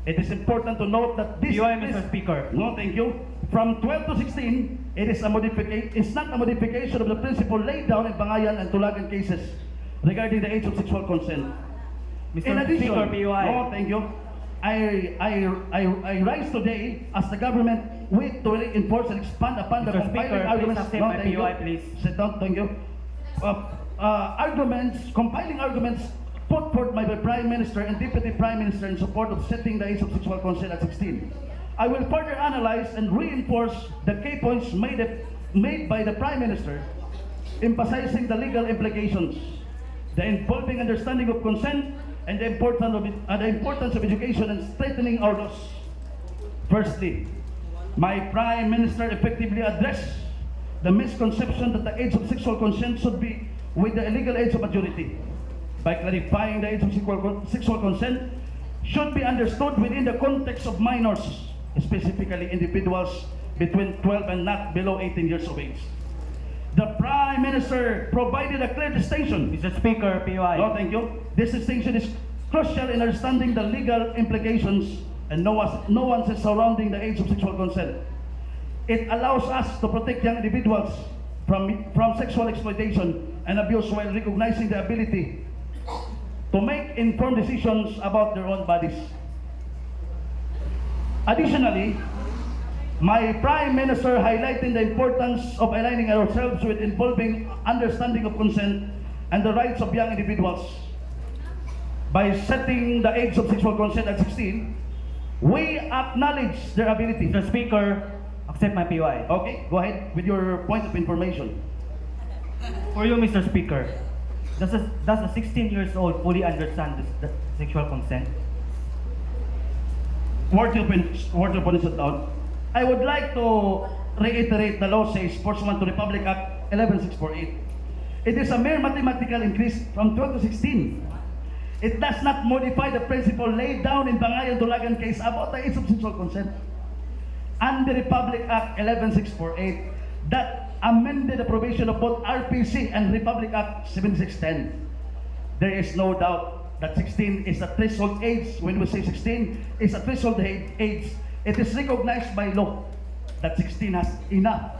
It is important to note that this Mr. Speaker. No, thank you. From 12 to 16, it's not a modification of the principle laid down in Bangayan and Tulagan cases regarding the age of sexual consent. Mr. In addition, Speaker, PUI. no, thank you. I rise today as the government with to reinforce and expand upon the Mr. compiling Speaker, please arguments. accept my thank PUI, you. please. Sit down, thank you. Compiling arguments put forth by the Prime Minister and Deputy Prime Minister in support of setting the age of sexual consent at 16. I will further analyze and reinforce the key points made by the Prime Minister, emphasizing the legal implications, the involving understanding of consent, and the importance of education and strengthening our laws. Firstly, my Prime Minister effectively addressed the misconception that the age of sexual consent should be with the legal age of majority by clarifying the age of sexual consent should be understood within the context of minors, specifically individuals between 12 and not below 18 years of age. The Prime Minister provided a clear distinction. Mr. Speaker, PUI. No, thank you. This distinction is crucial in understanding the legal implications and nuances surrounding the age of sexual consent. It allows us to protect young individuals from sexual exploitation and abuse while recognizing the ability to make informed decisions about their own bodies. Additionally, my Prime Minister highlighting the importance of aligning ourselves with involving understanding of consent and the rights of young individuals. By setting the age of sexual consent at 16, we acknowledge their ability. Mr. Speaker, accept my POI. Okay, go ahead with your point of information. For you, Mr. Speaker, does a 16 years old fully understand the sexual consent? Word to put it down. I would like to reiterate the law says pursuant to Republic Act 11648. It is a mere mathematical increase from 12 to 16. It does not modify the principle laid down in Bangayan Dulagan case about the age of sexual consent. And the Republic Act 11648 that amended the provision of both RPC and Republic Act 7610. There is no doubt that 16 is a threshold age. When we say 16 is a threshold age, it is recognized by law that 16 has enough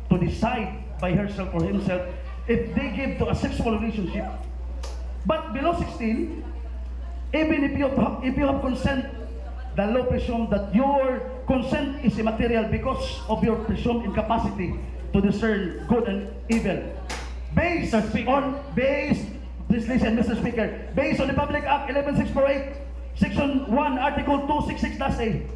to decide by herself or himself if they give to a sexual relationship. But below 16, even if you have consent, the law presumes that your consent is immaterial because of your presumed incapacity to discern good and evil. Based on please listen, Mr. Speaker, based on the Public Act 11648, Section 1, Article 266-A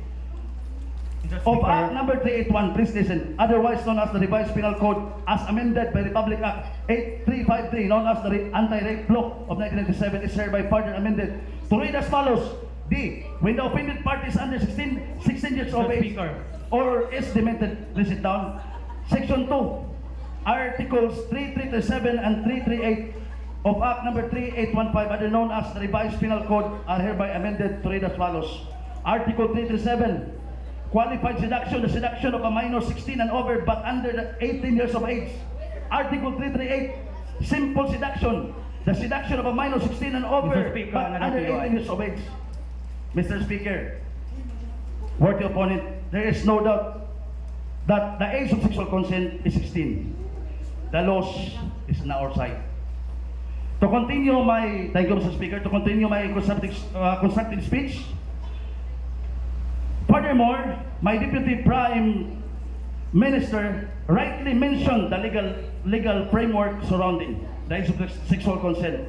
of Act number 381, please listen, otherwise known as the Revised Penal Code as amended by Republic Act 8353, known as the Anti-Rape Law of 1997, is hereby further amended to read as follows. D. When the offended party is under 16 years of Mr. age Speaker. or is demented, listen down. Section 2, Articles 3337 and 338 of Act number 3815, other known as the Revised Penal Code, are hereby amended to read as follows. Article 337, qualified seduction, the seduction of a minor 16 and over but under the 18 years of age. Article 338, simple seduction, the seduction of a minor 16 and over Mr. Speaker, but under 18 years of age. Mr. Speaker, word to opponent, there is no doubt that the age of sexual consent is 16. The laws is on our side. To continue my, thank you Mr. Speaker, to continue my constructive speech. Furthermore, my Deputy Prime Minister rightly mentioned the legal framework surrounding the age of sexual consent,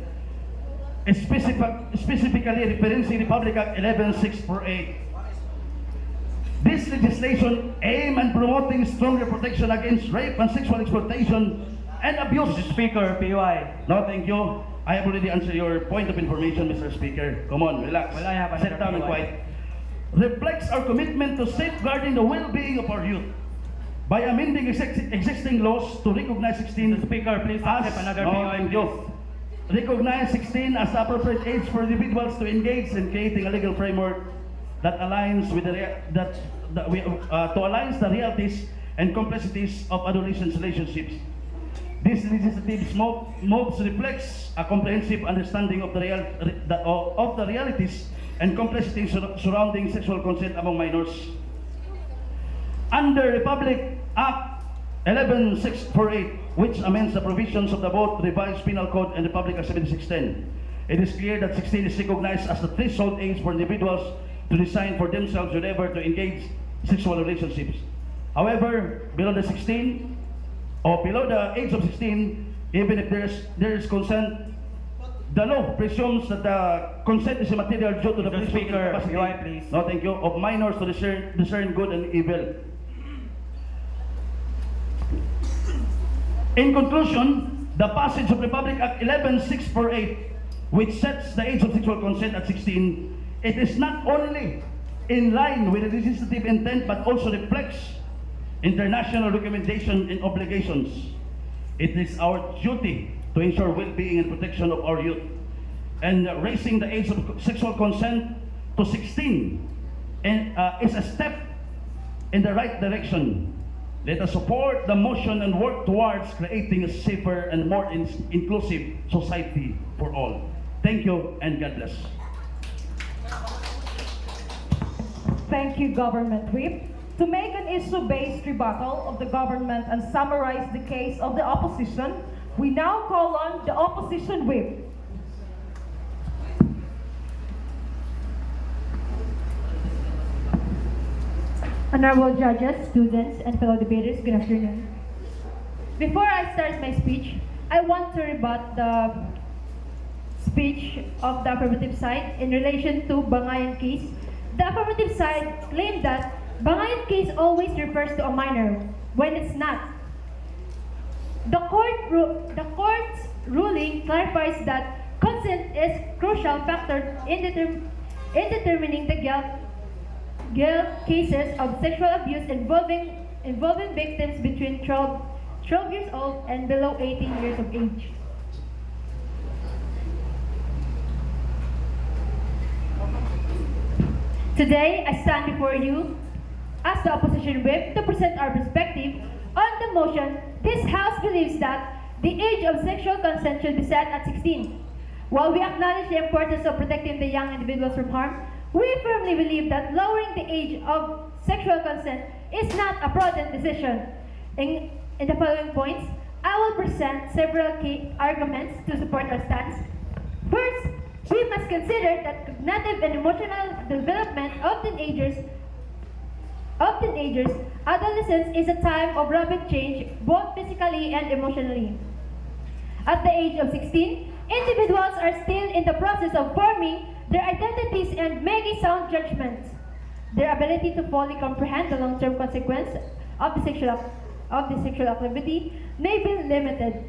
specifically referencing Republic Act 11648. This legislation aims at promoting stronger protection against rape and sexual exploitation and abuse. Mr. Speaker, POI. No, thank you. I have already answered your point of information, Mr. Speaker. Come on, relax. Well, I have another Sit down and POI. quiet. Reflects our commitment to safeguarding the well-being of our youth by amending existing laws to recognize 16 Mr. Speaker, please accept another no, POI. thank you. Recognize 16 as the appropriate age for individuals to engage in creating a legal framework that aligns with to align the realities and complexities of adolescent relationships. This legislative moves reflects a comprehensive understanding of the realities and complexities surrounding sexual consent among minors. Under Republic Act 11648, which amends the provisions of the both Revised Penal Code and Republic Act 7610, it is clear that 16 is recognized as the threshold age for individuals to decide for themselves whenever to engage sexual relationships. However, below the 16 or below the age of 16, even if there is consent, the law presumes that the consent is immaterial due to the Mr. presumed Speaker, incapacity, POI, please. no thank you, of minors to discern good and evil. In conclusion, the passage of Republic Act 11648, which sets the age of sexual consent at 16, it is not only in line with the legislative intent but also reflects international recommendation and obligations. It is our duty to ensure well-being and protection of our youth. And raising the age of sexual consent to 16 is a step in the right direction. Let us support the motion and work towards creating a safer and more inclusive society for all. Thank you and God bless. Thank you, Government Whip. To make an issue-based rebuttal of the government and summarize the case of the opposition, we now call on the opposition whip. Honorable judges, students, and fellow debaters, good afternoon. Before I start my speech, I want to rebut the speech of the affirmative side in relation to Bangayan case. The affirmative side claimed that Bangayan case always refers to a minor when it's not. The court's ruling clarifies that consent is crucial factor in determining the guilt cases of sexual abuse involving victims between 12 years old and below 18 years of age. Today, I stand before you as the opposition whip to present our perspective on the motion. This House believes that the age of sexual consent should be set at 16. While we acknowledge the importance of protecting the young individuals from harm, we firmly believe that lowering the age of sexual consent is not a prudent decision. In the following points, I will present several key arguments to support our stance. First, we must consider that cognitive and emotional development of teenagers, adolescence is a time of rapid change, both physically and emotionally. At the age of 16, individuals are still in the process of forming their identities and making sound judgments. Their ability to fully comprehend the long-term consequence of the sexual activity may be limited.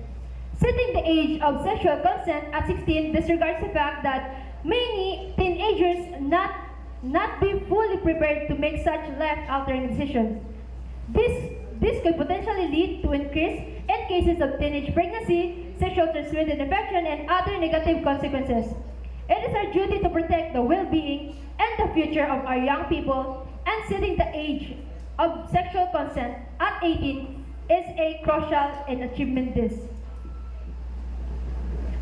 Setting the age of sexual consent at 16 disregards the fact that many teenagers not be fully prepared to make such life-altering decisions. This could potentially lead to increase in cases of teenage pregnancy, sexual transmitted infection, and other negative consequences. It is our duty to protect the well-being and the future of our young people, and setting the age of sexual consent at 18 is a crucial in achievement this.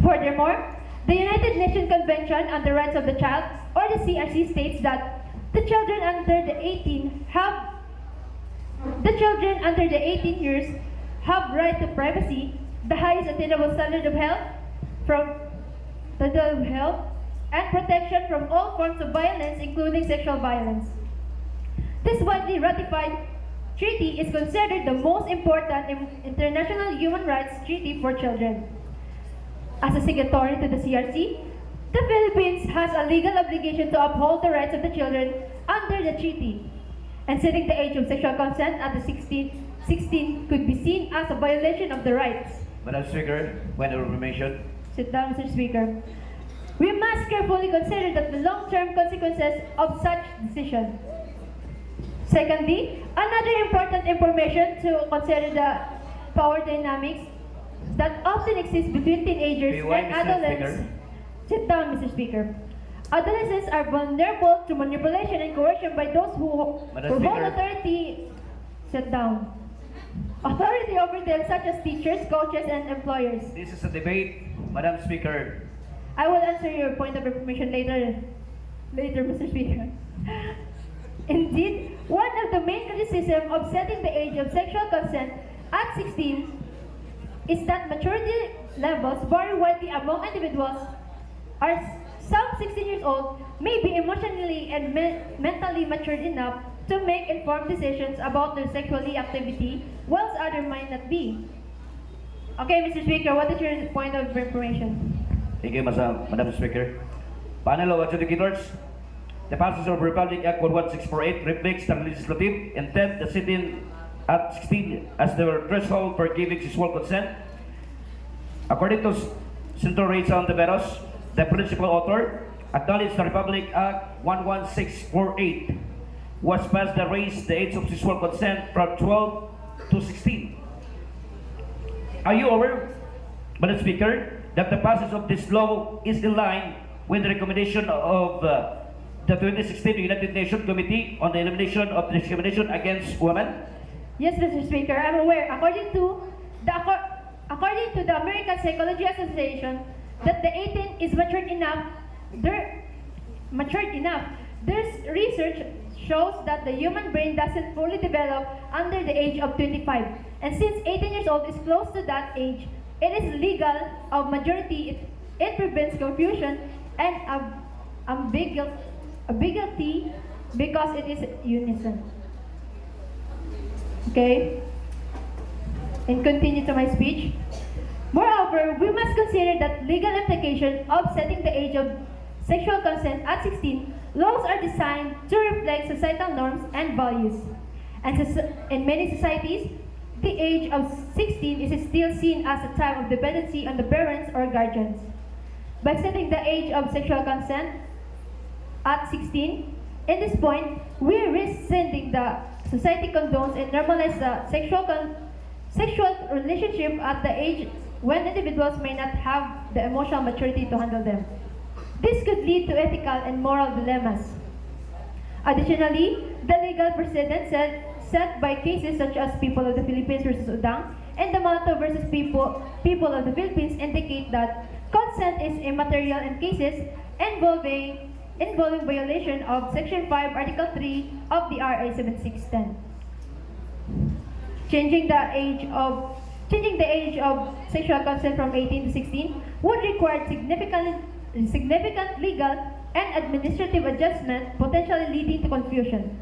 Furthermore, the United Nations Convention on the Rights of the Child, or the CRC, states that the children under the 18 years have right to privacy, the highest attainable standard of health, and protection from all forms of violence, including sexual violence. This widely ratified treaty is considered the most important international human rights treaty for children. As a signatory to the CRC, the Philippines has a legal obligation to uphold the rights of the children under the treaty, and setting the age of sexual consent at the 16 could be seen as a violation of the rights. Madam Speaker, when the information. Sit down, Mr. Speaker. We must carefully consider the long-term consequences of such decision. Secondly, another important information to consider the power dynamics that often exist between teenagers Why, and Mr. adolescents. Speaker? Sit down, Mr. Speaker. Adolescents are vulnerable to manipulation and coercion by those who Madam hold Speaker. authority. Sit down. Authority over them, such as teachers, coaches, and employers. This is a debate, Madam Speaker. I will answer your point of information later, Mr. Speaker. Indeed, one of the main criticisms of setting the age of sexual consent at 16 is that maturity levels vary widely among individuals. Some 16 years old may be emotionally and mentally matured enough to make informed decisions about their sexual activity, whilst others might not be. Okay, Mr. Speaker, what is your point of information? Thank you, Madam Speaker. Panel of adjudicators, the passage of Republic Act 11648 reflects the legislative intent that sitting at 16 as the threshold for giving sexual consent. According to Senator Rachel Ontiveros, the principal author, acknowledged the Republic Act 11648 was passed to raise the age of sexual consent from 12 to 16. Are you aware, Madam Speaker, that the passage of this law is in line with the recommendation of the 2016 United Nations Committee on the Elimination of Discrimination Against Women? Yes, Mr. Speaker, I'm aware. According to the American Psychology Association, that the 18 is matured enough. There's research shows that the human brain doesn't fully develop under the age of 25. And since 18 years old is close to that age, it is legal of majority. It prevents confusion and ambiguity because it is unison. Okay? And continue to my speech. Moreover, we must consider that legal implication of setting the age of sexual consent at 16, laws are designed to reflect societal norms and values. And in many societies, the age of 16 is still seen as a time of dependency on the parents or guardians. By setting the age of sexual consent at 16, in this point, we risk sending the society condones and normalize the sexual relationship at the age when individuals may not have the emotional maturity to handle them. This could lead to ethical and moral dilemmas. Additionally, the legal precedent set by cases such as People of the Philippines versus Udang and the Malato versus People of the Philippines indicate that consent is immaterial in cases involving violation of Section 5, Article 3 of the RA 7610. Changing the age of sexual consent from 18 to 16 would require significant legal and administrative adjustment, potentially leading to confusion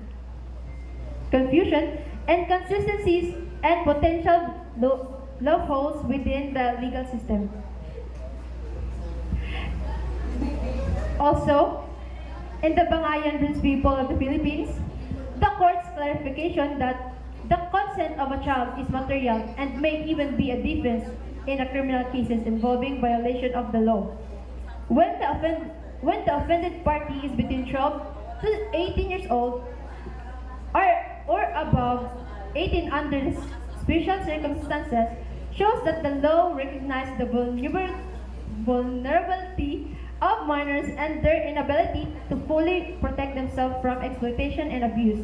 and consistencies and potential loopholes within the legal system. Also, in the Bangayan versus People of the Philippines, the court's clarification that the consent of a child is material and may even be a defense in a criminal cases involving violation of the law. When the offended party is between 12 to 18 years old or above 18 under the special circumstances, shows that the law recognizes the vulnerability of minors and their inability to fully protect themselves from exploitation and abuse.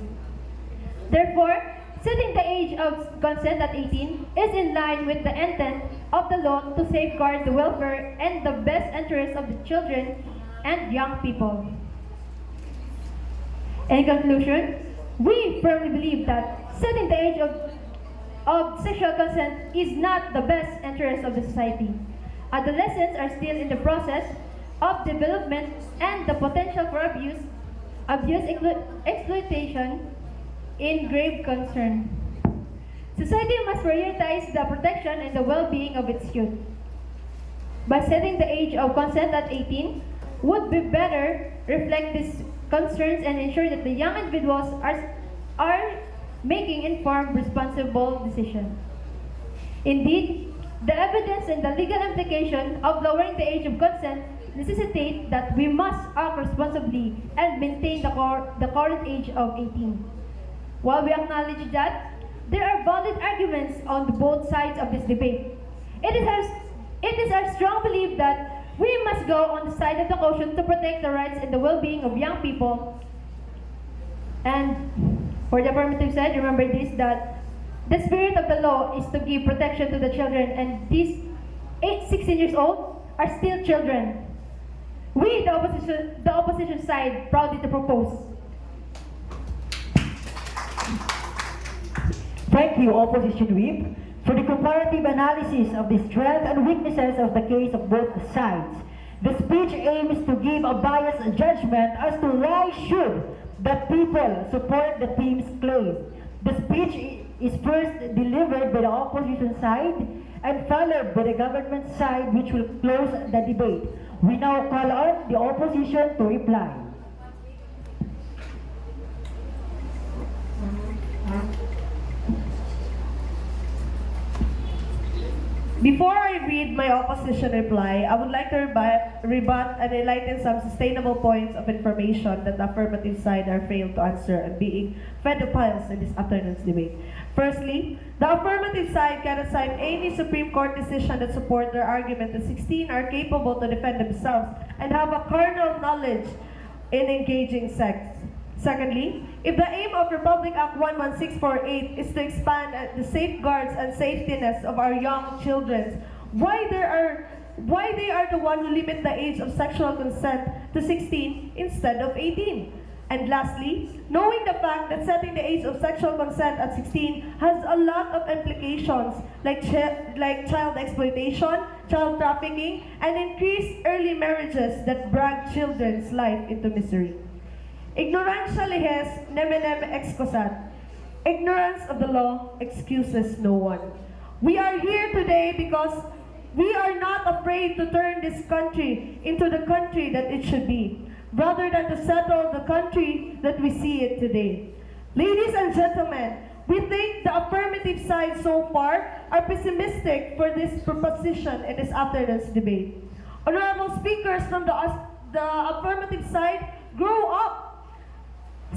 Therefore, setting the age of consent at 18 is in line with the intent of the law to safeguard the welfare and the best interests of the children and young people. In conclusion, we firmly believe that setting the age of sexual consent is not the best interest of the society. Adolescents are still in the process of development and the potential for exploitation in grave concern. Society must prioritize the protection and the well-being of its youth. By setting the age of consent at 18 would be better reflect these concerns and ensure that the young individuals are making informed, responsible decisions. Indeed, the evidence and the legal implication of lowering the age of consent necessitate that we must act responsibly and maintain the current age of 18. While we acknowledge that there are valid arguments on both sides of this debate, it is our strong belief that we must go on the side of the caution to protect the rights and the well-being of young people. And for the affirmative side, remember this, that the spirit of the law is to give protection to the children, and these 16 years old are still children. We, the opposition side, proudly to propose. Thank you, Opposition Whip, for the comparative analysis of the strengths and weaknesses of the case of both sides. The speech aims to give a biased judgment as to why should the people support the team's claim. The speech is first delivered by the opposition side and followed by the government side, which will close the debate. We now call on the opposition to reply. Before I read my opposition reply, I would like to rebut and enlighten some sustainable points of information that the affirmative side are failed to answer and being fed up piles in this afternoon's debate. Firstly, the affirmative side cannot cite any Supreme Court decision that support their argument that 16 are capable to defend themselves and have a carnal knowledge in engaging sex. Secondly, if the aim of Republic Act 11648 is to expand the safeguards and safetiness of our young children, why they are the one who limit the age of sexual consent to 16 instead of 18? And lastly, knowing the fact that setting the age of sexual consent at 16 has a lot of implications like child exploitation, child trafficking, and increased early marriages that drag children's life into misery. Ignorantia leges neminem excusat. Ignorance of the law excuses no one. We are here today because we are not afraid to turn this country into the country that it should be, rather than to settle the country that we see it today. Ladies and gentlemen, we think the affirmative side so far are pessimistic for this proposition in this afternoon's debate. Honorable speakers from the affirmative side, grow up.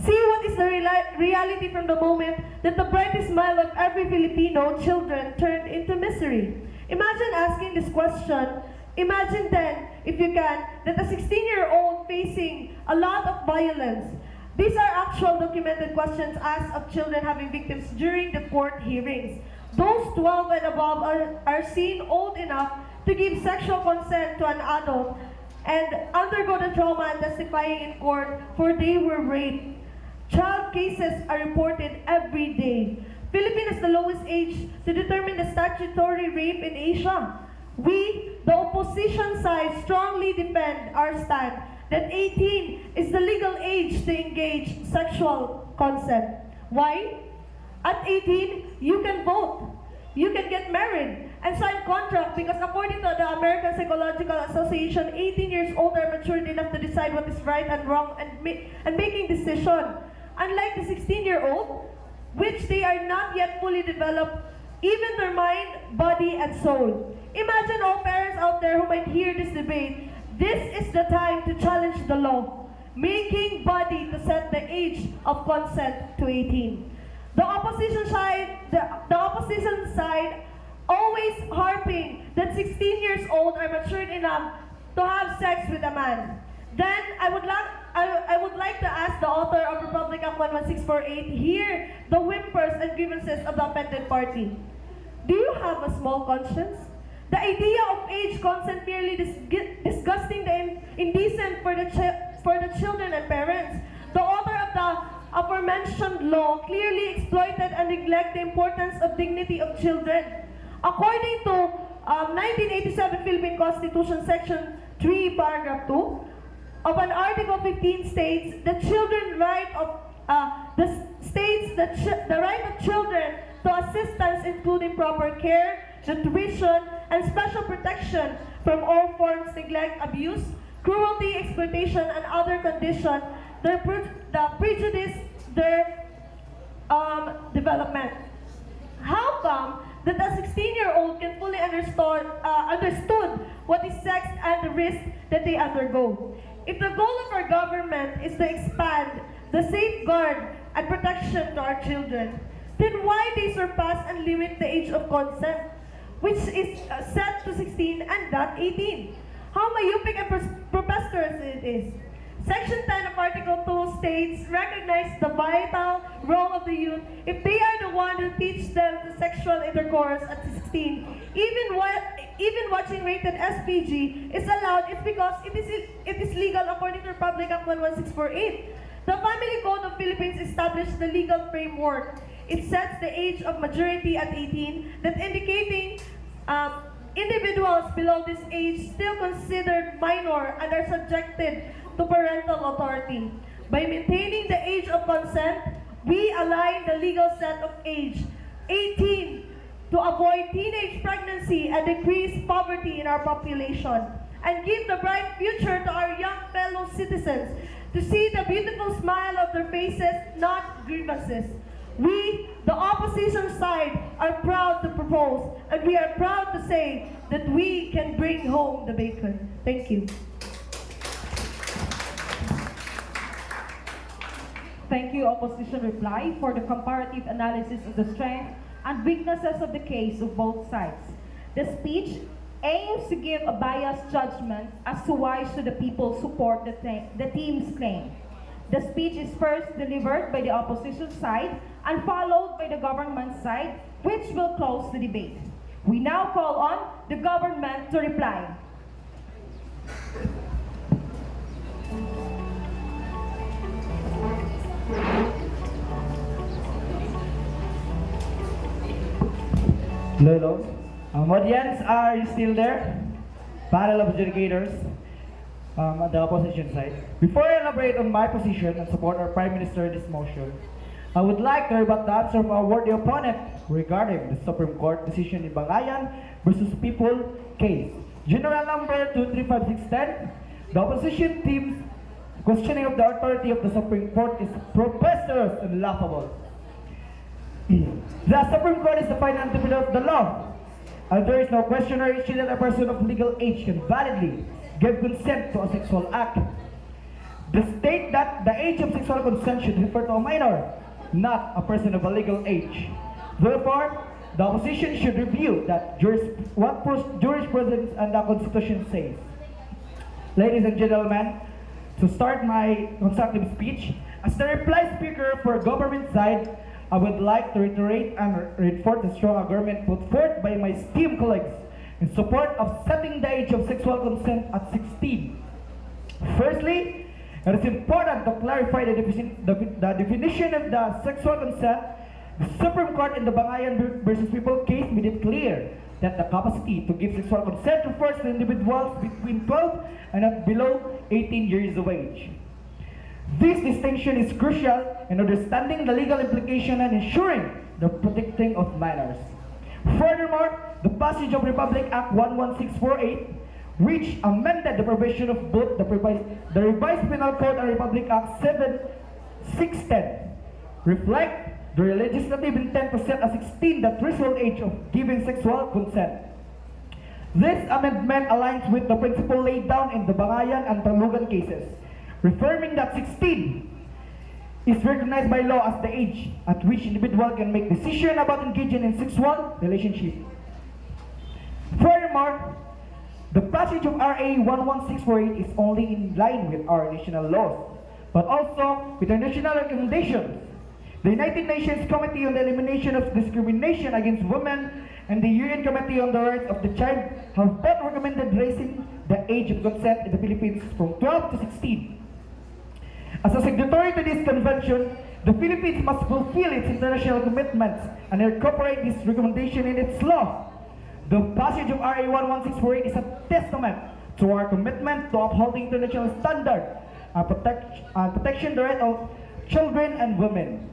See what is the reality from the moment that the brightest smile of every Filipino children turned into misery. Imagine asking this question. Imagine then, if you can, that a 16-year-old facing a lot of violence. These are actual documented questions asked of children having victims during the court hearings. Those 12 and above are seen old enough to give sexual consent to an adult and undergo the trauma and testifying in court for they were raped. Child cases are reported every day. Philippines has the lowest age to determine the statutory rape in Asia. We, the opposition side, strongly defend our stand that 18 is the legal age to engage sexual consent. Why? At 18, you can vote, you can get married, and sign contract because according to the American Psychological Association, 18 years old are matured enough to decide what is right and wrong and making decision. Unlike the 16-year-old, which they are not yet fully developed, even their mind, body, and soul. Imagine all parents out there who might hear this debate. This is the time to challenge the law, making body to set the age of consent to 18. The opposition side always harping that 16 years old are matured enough to have sex with a man. Then I would like to ask the author of Republic Act 11648 here the whimpers and grievances of the offended party. Do you have a small conscience? The idea of age consent merely disgusting and indecent for the children and parents. The author of the aforementioned law clearly exploited and neglected the importance of dignity of children. According to 1987 Philippine Constitution Section 3, Paragraph 2, of an Article 15 states the the right of children to assistance including proper care, nutrition, and special protection from all forms of neglect, abuse, cruelty, exploitation, and other conditions that prejudice their development. How come that a 16-year-old can fully understood what is sex and the risk that they undergo? If the goal of our government is to expand the safeguard and protection to our children, then why they surpass and limit the age of consent, which is set to 16 and not 18? How myopic and preposterous it is. Section 10 of Article 2 states, recognize the vital role of the youth if they are the one who teach them the sexual intercourse at 16. Even watching rated SPG is allowed is because it is legal according to Republic Act 11648. The Family Code of Philippines established the legal framework. It sets the age of majority at 18, that indicating individuals below this age still considered minor and are subjected to parental authority. By maintaining the age of consent, we align the legal set of age, 18, to avoid teenage pregnancy and decrease poverty in our population, and give the bright future to our young fellow citizens to see the beautiful smile of their faces, not grievances. We, the opposition side, are proud to propose, and we are proud to say that we can bring home the bacon. Thank you. Thank you, opposition reply, for the comparative analysis of the strengths and weaknesses of the case of both sides. The speech aims to give a biased judgment as to why should the people support the team's claim. The speech is first delivered by the opposition side and followed by the government side, which will close the debate. We now call on the government to reply. Lolo. Audience, are you still there? Panel of adjudicators at the opposition side. Before I elaborate on my position and support our Prime Minister in this motion, I would like to rebut the answer of our worthy opponent regarding the Supreme Court decision in Bangayan versus People case. General number 235610, the opposition team's questioning of the authority of the Supreme Court is preposterous and laughable. The Supreme Court is the final interpreter of the law, and there is no question or issue that a person of legal age can validly give consent to a sexual act. The state that the age of sexual consent should refer to a minor, not a person of a legal age. Therefore, the opposition should review that jurisprudence and the Constitution says. Ladies and gentlemen, to start my constructive speech, as the reply speaker for government side, I would like to reiterate and reinforce the strong argument put forth by my esteemed colleagues in support of setting the age of sexual consent at 16. Firstly, it is important to clarify the definition of the sexual consent. The Supreme Court in the Bangayan versus People case made it clear that the capacity to give sexual consent refers to individuals between 12 and not below 18 years of age. This distinction is crucial in understanding the legal implication and ensuring the protecting of minors. Furthermore, the passage of Republic Act 11648, which amended the provision of both the revised Penal Code and Republic Act 7610, reflect the legislative intent to set at 16 the threshold age of giving sexual consent. This amendment aligns with the principle laid down in the Bangayan and Talugan cases, reaffirming that 16 is recognized by law as the age at which individual can make decision about engaging in sexual relationship. Furthermore, the passage of RA 11648 is only in line with our national laws, but also with international recommendations. The United Nations Committee on the Elimination of Discrimination Against Women and the UN Committee on the Rights of the Child have both recommended raising the age of consent in the Philippines from 12 to 16. As a signatory to this convention, the Philippines must fulfill its international commitments and incorporate this recommendation in its law. The passage of RA 11648 is a testament to our commitment to upholding international standards and protection the right of children and women.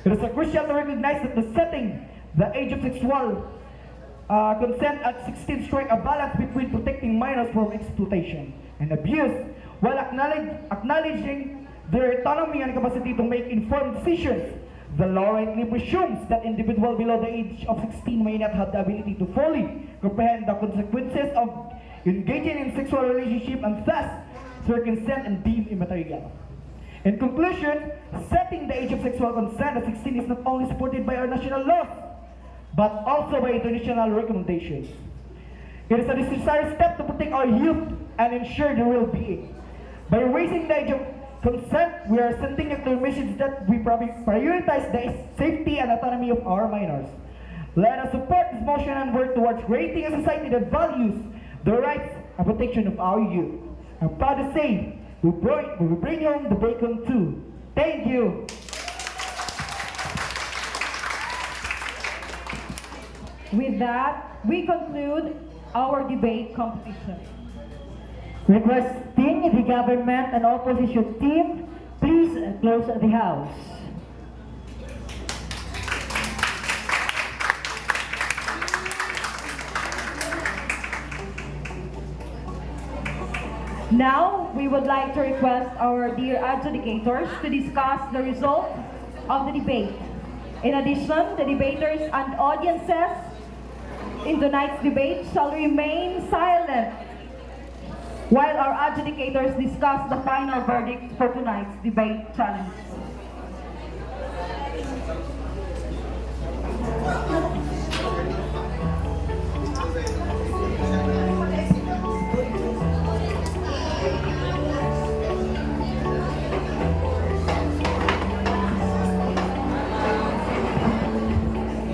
It is crucial to recognize that the setting the age of sexual consent at 16 strike a balance between protecting minors from exploitation and abuse while acknowledging their autonomy and capacity to make informed decisions. The law rightly presumes that individuals below the age of 16 may not have the ability to fully comprehend the consequences of engaging in sexual relationship and thus their consent and deemed immaterial. In conclusion, setting the age of sexual consent at 16 is not only supported by our national laws, but also by international recommendations. It is a necessary step to protect our youth and ensure their well-being. By raising the age of consent, we are sending a clear message that we prioritize the safety and autonomy of our minors. Let us support this motion and work towards creating a society that values the rights and protection of our youth. I'm proud to say, we bring home the bacon too. Thank you. With that, we conclude our debate competition. Requesting the government and opposition team, please close the house. Now, we would like to request our dear adjudicators to discuss the result of the debate. In addition, the debaters and audiences in tonight's debate shall remain silent while our adjudicators discuss the final verdict for tonight's debate challenge.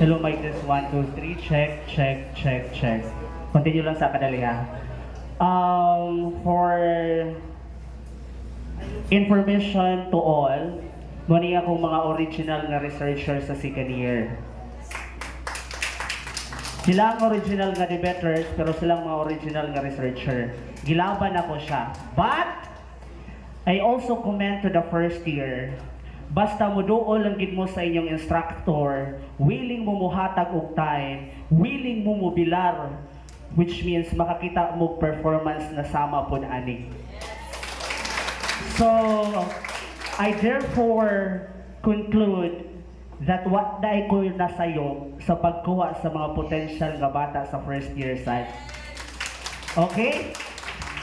Hello, mic test 1, 2, 3. Check. Continue lang sa kadalihan. For information to all, muna akong mga original na researcher sa second year. Sila ang original nga debaters, pero silang mga original nga researcher. Gilaban ako siya. But, I also commend to the first year. Basta mo dool ang gid mo sa inyong instructor, willing mo muhatag og time, willing mo mobilar, which means makakita mo performance na sama po ani. So, I therefore conclude that what dai ko nasayop sa pagkuha sa mga potential nga bata sa first year side. Okay?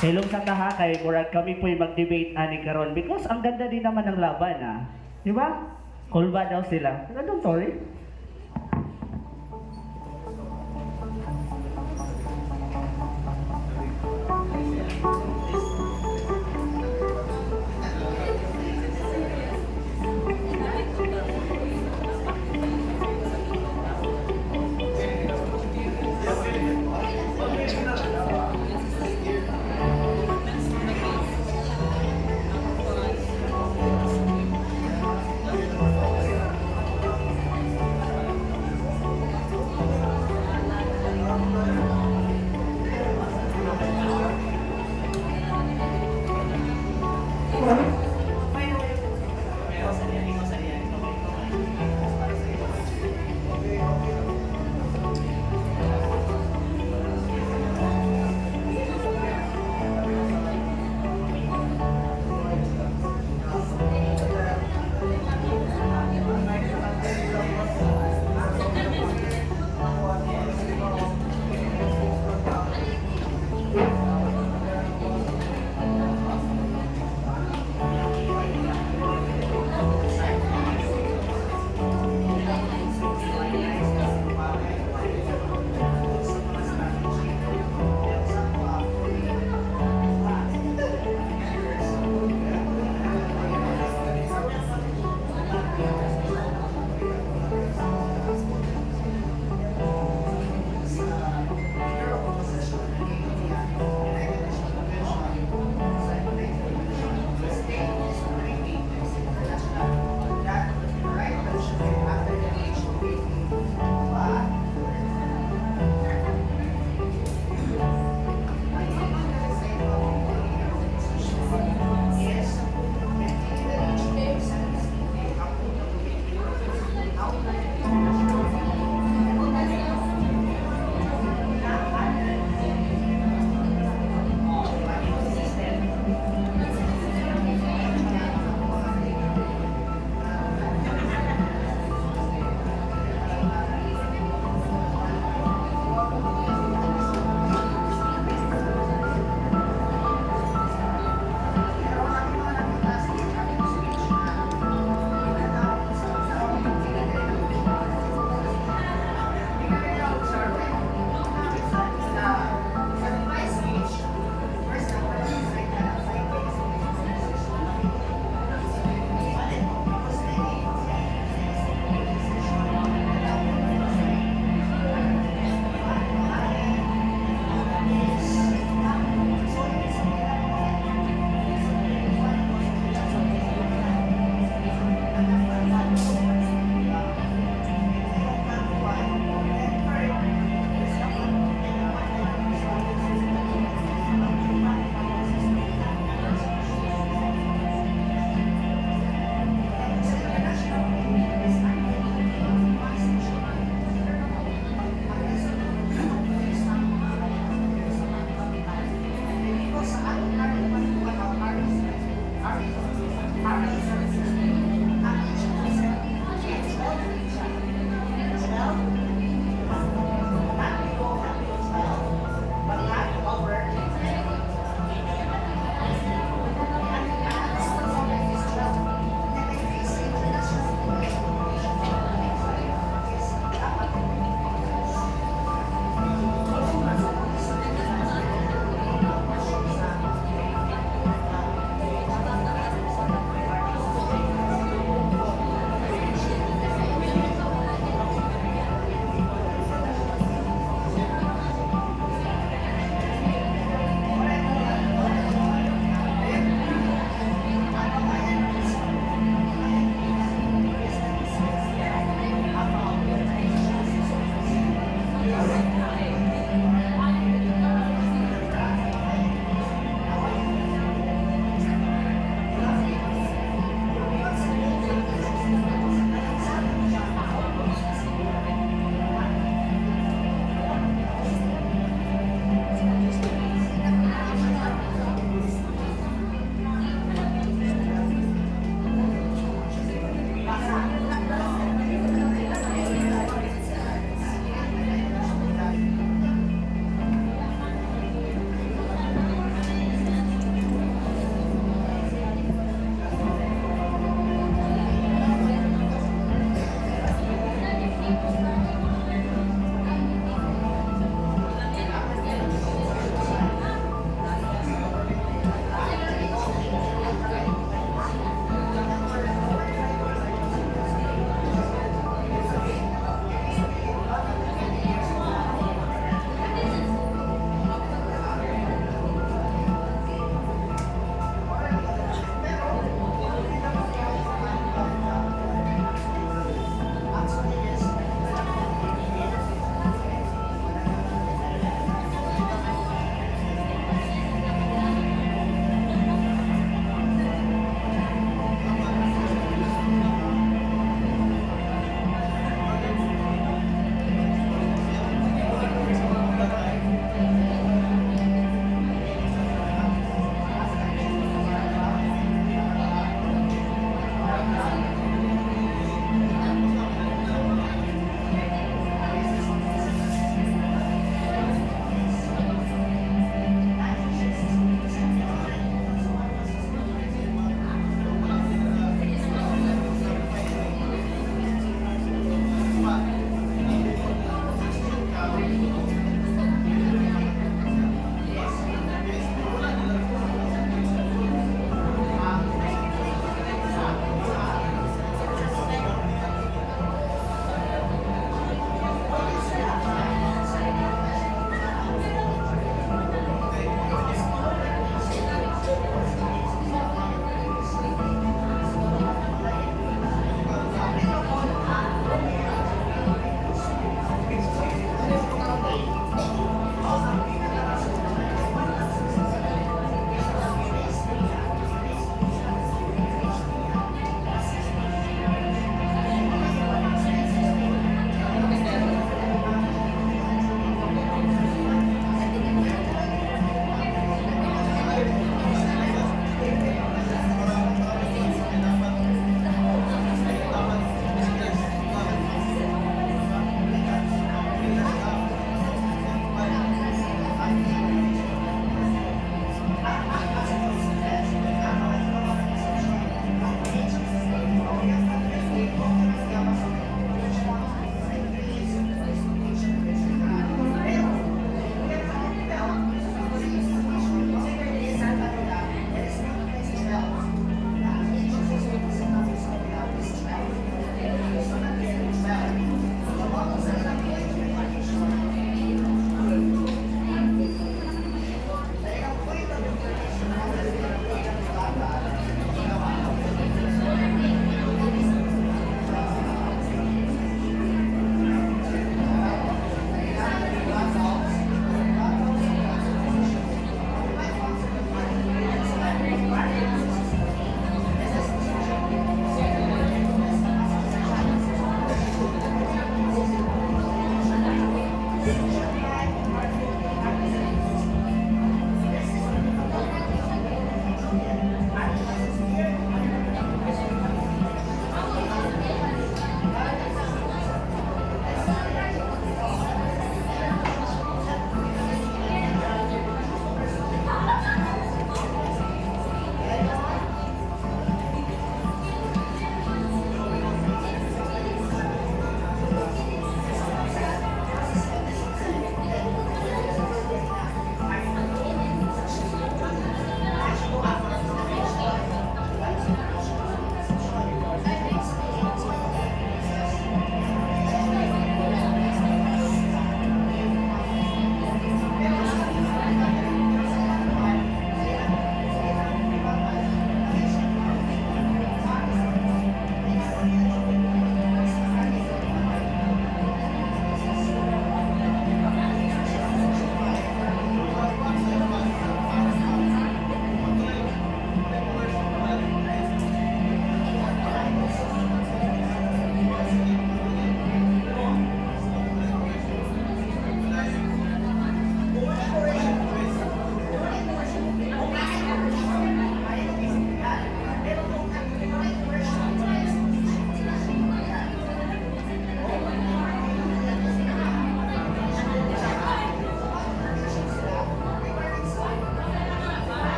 Helong sa taha kay murag kami po'y mag-debate ani karon because ang ganda din naman ng laban Di ba? Kulba daw sila. Don't worry.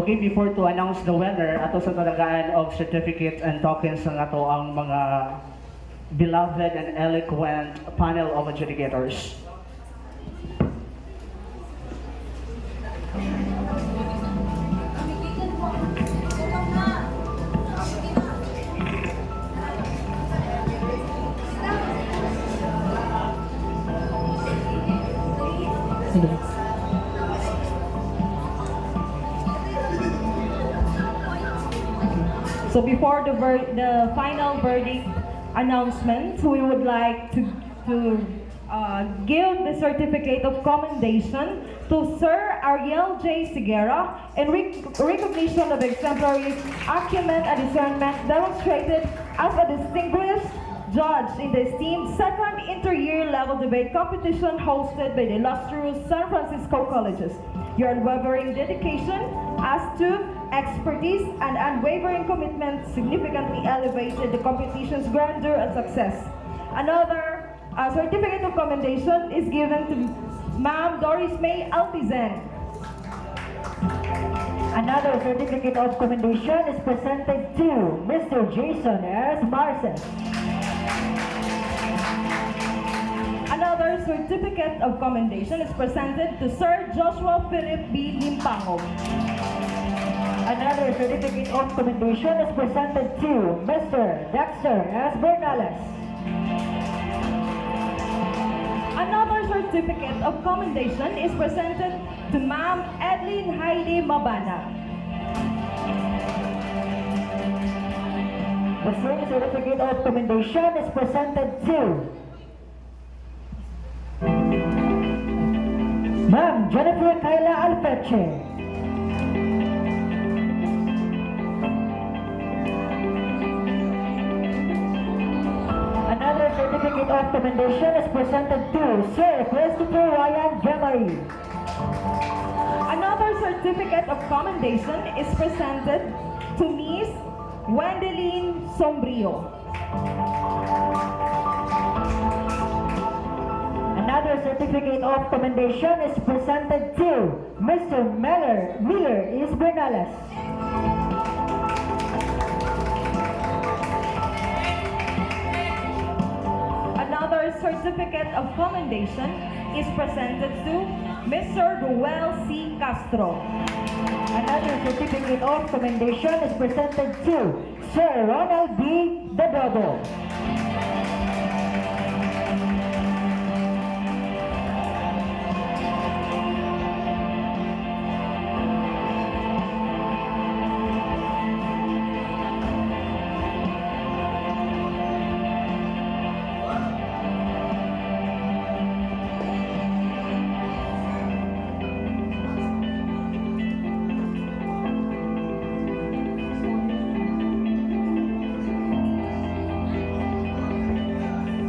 Okay, before to announce the winner, ato sa talagaan of certificates and tokens ng ato ang mga beloved and eloquent panel of adjudicators. So before the final verdict announcement, we would like to give the certificate of commendation to Sir Ariel J. Sigera in recognition of exemplary acumen and discernment demonstrated as a distinguished judge in the esteemed second inter-year level debate competition hosted by the illustrious San Francisco Colleges. Your unwavering dedication as to expertise and unwavering commitment significantly elevated the competition's grandeur and success. Another certificate of commendation is given to Ma'am Doris May Altizen. Another certificate of commendation is presented to Mr. Jason S. Marces. Another certificate of commendation is presented to Sir Joshua Philip B. Limpango. Another certificate of commendation is presented to Mr. Dexter S. Bernales. Another certificate of commendation is presented to Ma'am Edlyn Heidi Mabana. The same certificate of commendation is presented to Ma'am Jennifer Kayla Alfeche. Another certificate of commendation is presented to Sir Christopher Ryan Gemary. Another certificate of commendation is presented to Miss Wendeline Sombrio. Another certificate of commendation is presented to Mr. Miller is Bernales. Another certificate of commendation is presented to Mr. Ruel C. Castro. Another certificate of commendation is presented to Sir Ronald B. Dedodo.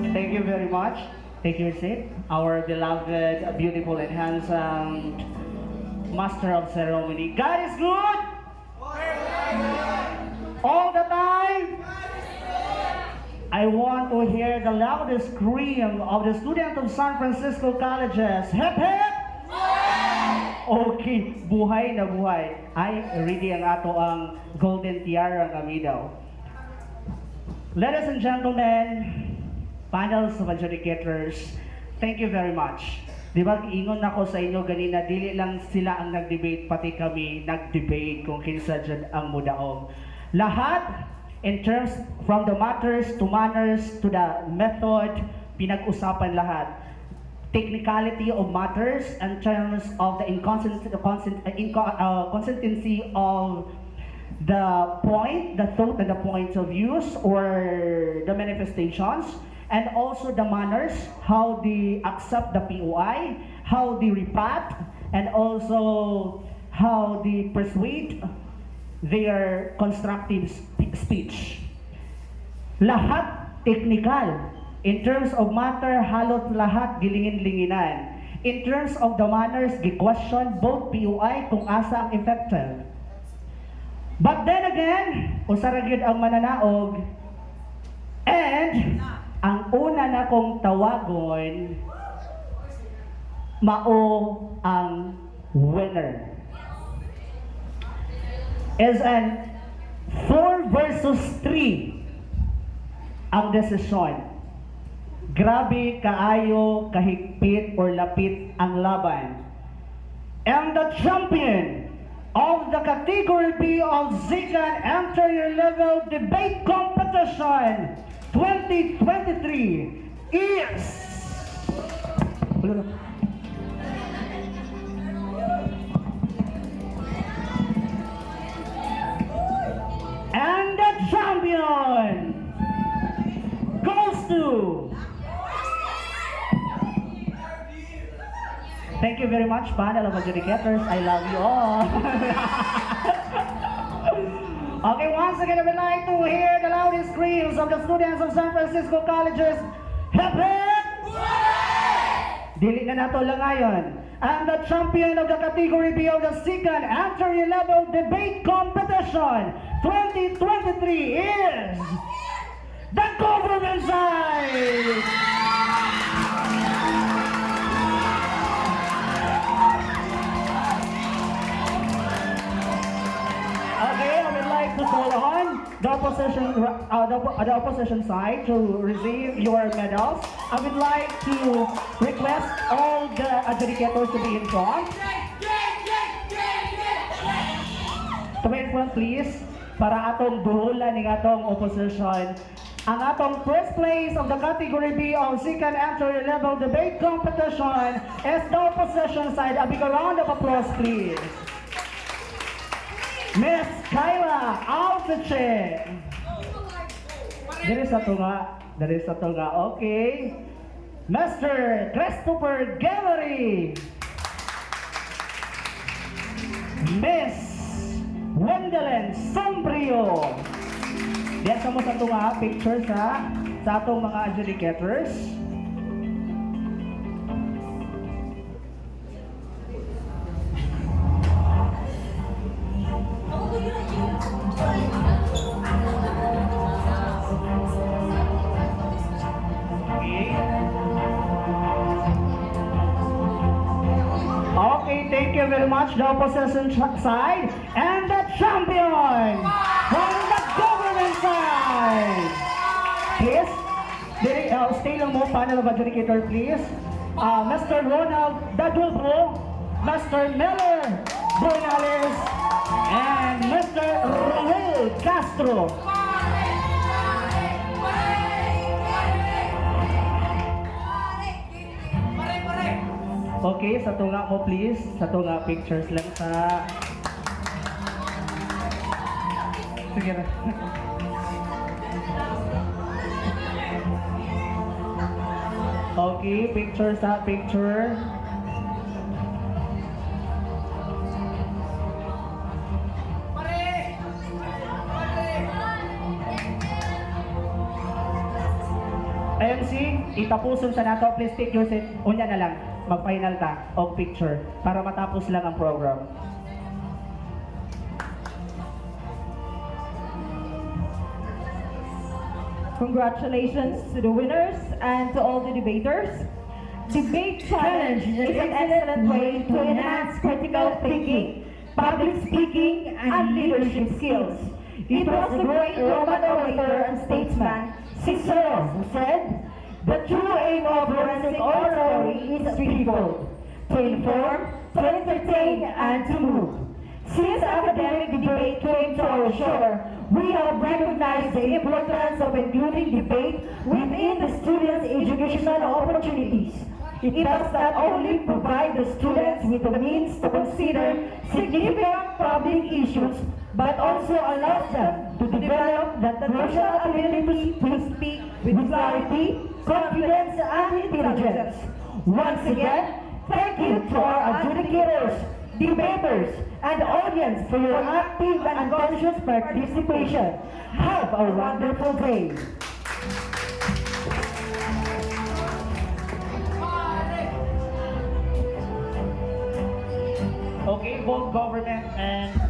Thank you very much. Take your seat. Our beloved, beautiful, and handsome Master of Ceremony. God is good! All the time? I want to hear the loudest scream of the student of San Francisco Colleges. Hep hep! Okay, buhay na buhay. Ay, ready ang ato ang golden tiara kami daw. Ladies and gentlemen, panels of adjudicators, thank you very much. Di ba, ingon ako sa inyo ganina, dili lang sila ang nag-debate, pati kami nag-debate kung kinsa dyan ang mudaog. Lahat, in terms from the matters to manners to the method, pinag-usapan lahat. Technicality of matters in terms of the consistency of the point, the thought and the points of views or the manifestations, and also the manners, how they accept the POI, how they rebut, and also how they persuade their constructive speech. Lahat technical. In terms of matter, halot lahat gilingin-linginan. In terms of the manners, gi-question both POI kung asa ang effective. But then again, usara gyud ang mananaog, and ang una na kong tawagon, mao ang winner. is an 4 versus 3 ang desisyon. Grabe kaayo, kahigpit or lapit ang laban. And the champion of the category B of Zikan Entry-Level Debate Competition 2023 is... And the champion goes to... Thank you very much, panel of adjudicators. I love you all. Okay, once again, I would like to hear the loudest screams of the students of San Francisco College's Happy! Dili na nato lang ngayon. And the champion of the category B of the second entry-level debate competition 2023 is the government side! Okay, I would like to call on the opposition side to receive your medals. I would like to request all the adjudicators to be in front. To be in front, please, para atong duhulan ng atong opposition. Ang atong first place of the category B of second entry-level debate competition is the opposition side. A big round of applause, please. Miss Kyla Alfiche. Dari sa tunga, okay. Mr. Christopher Gallery. Miss Wendelin Sombrio. Diyan sa mo sa tunga, picture sa atong mga adjudicators. Okay, thank you very much, the opposition side, and the champion from the government side. Please, stay lang mo, panel of adjudicator, please. Mr. Ronald Dadulpo, Mr. Miller Bernales, and Mr. Raul Castro. Okay, sa tunga mo please. Sa tunga pictures lang sa... Sige na. Okay, picture sa picture. MC, itapuson sa nato. Please take your seat. Unya na lang. Mag-final ka o picture para matapos lang ang program. Congratulations to the winners and to all the debaters. Debate Challenge is an excellent way to enhance critical thinking, public speaking, and leadership skills. It was the great Roman orator and statesman Cicero who said, "The true aim of forensic oratory is threefold: to inform, to entertain, and to move." Since academic debate came to our shore, we have recognized the importance of including debate within the students' educational opportunities. It does not only provide the students with the means to consider significant public issues, but also allows them to develop the crucial ability to speak with clarity, confidence, and intelligence. Once again, thank you to our adjudicators, debaters, and audience for your active and conscious participation. Have a wonderful day. Okay, both government and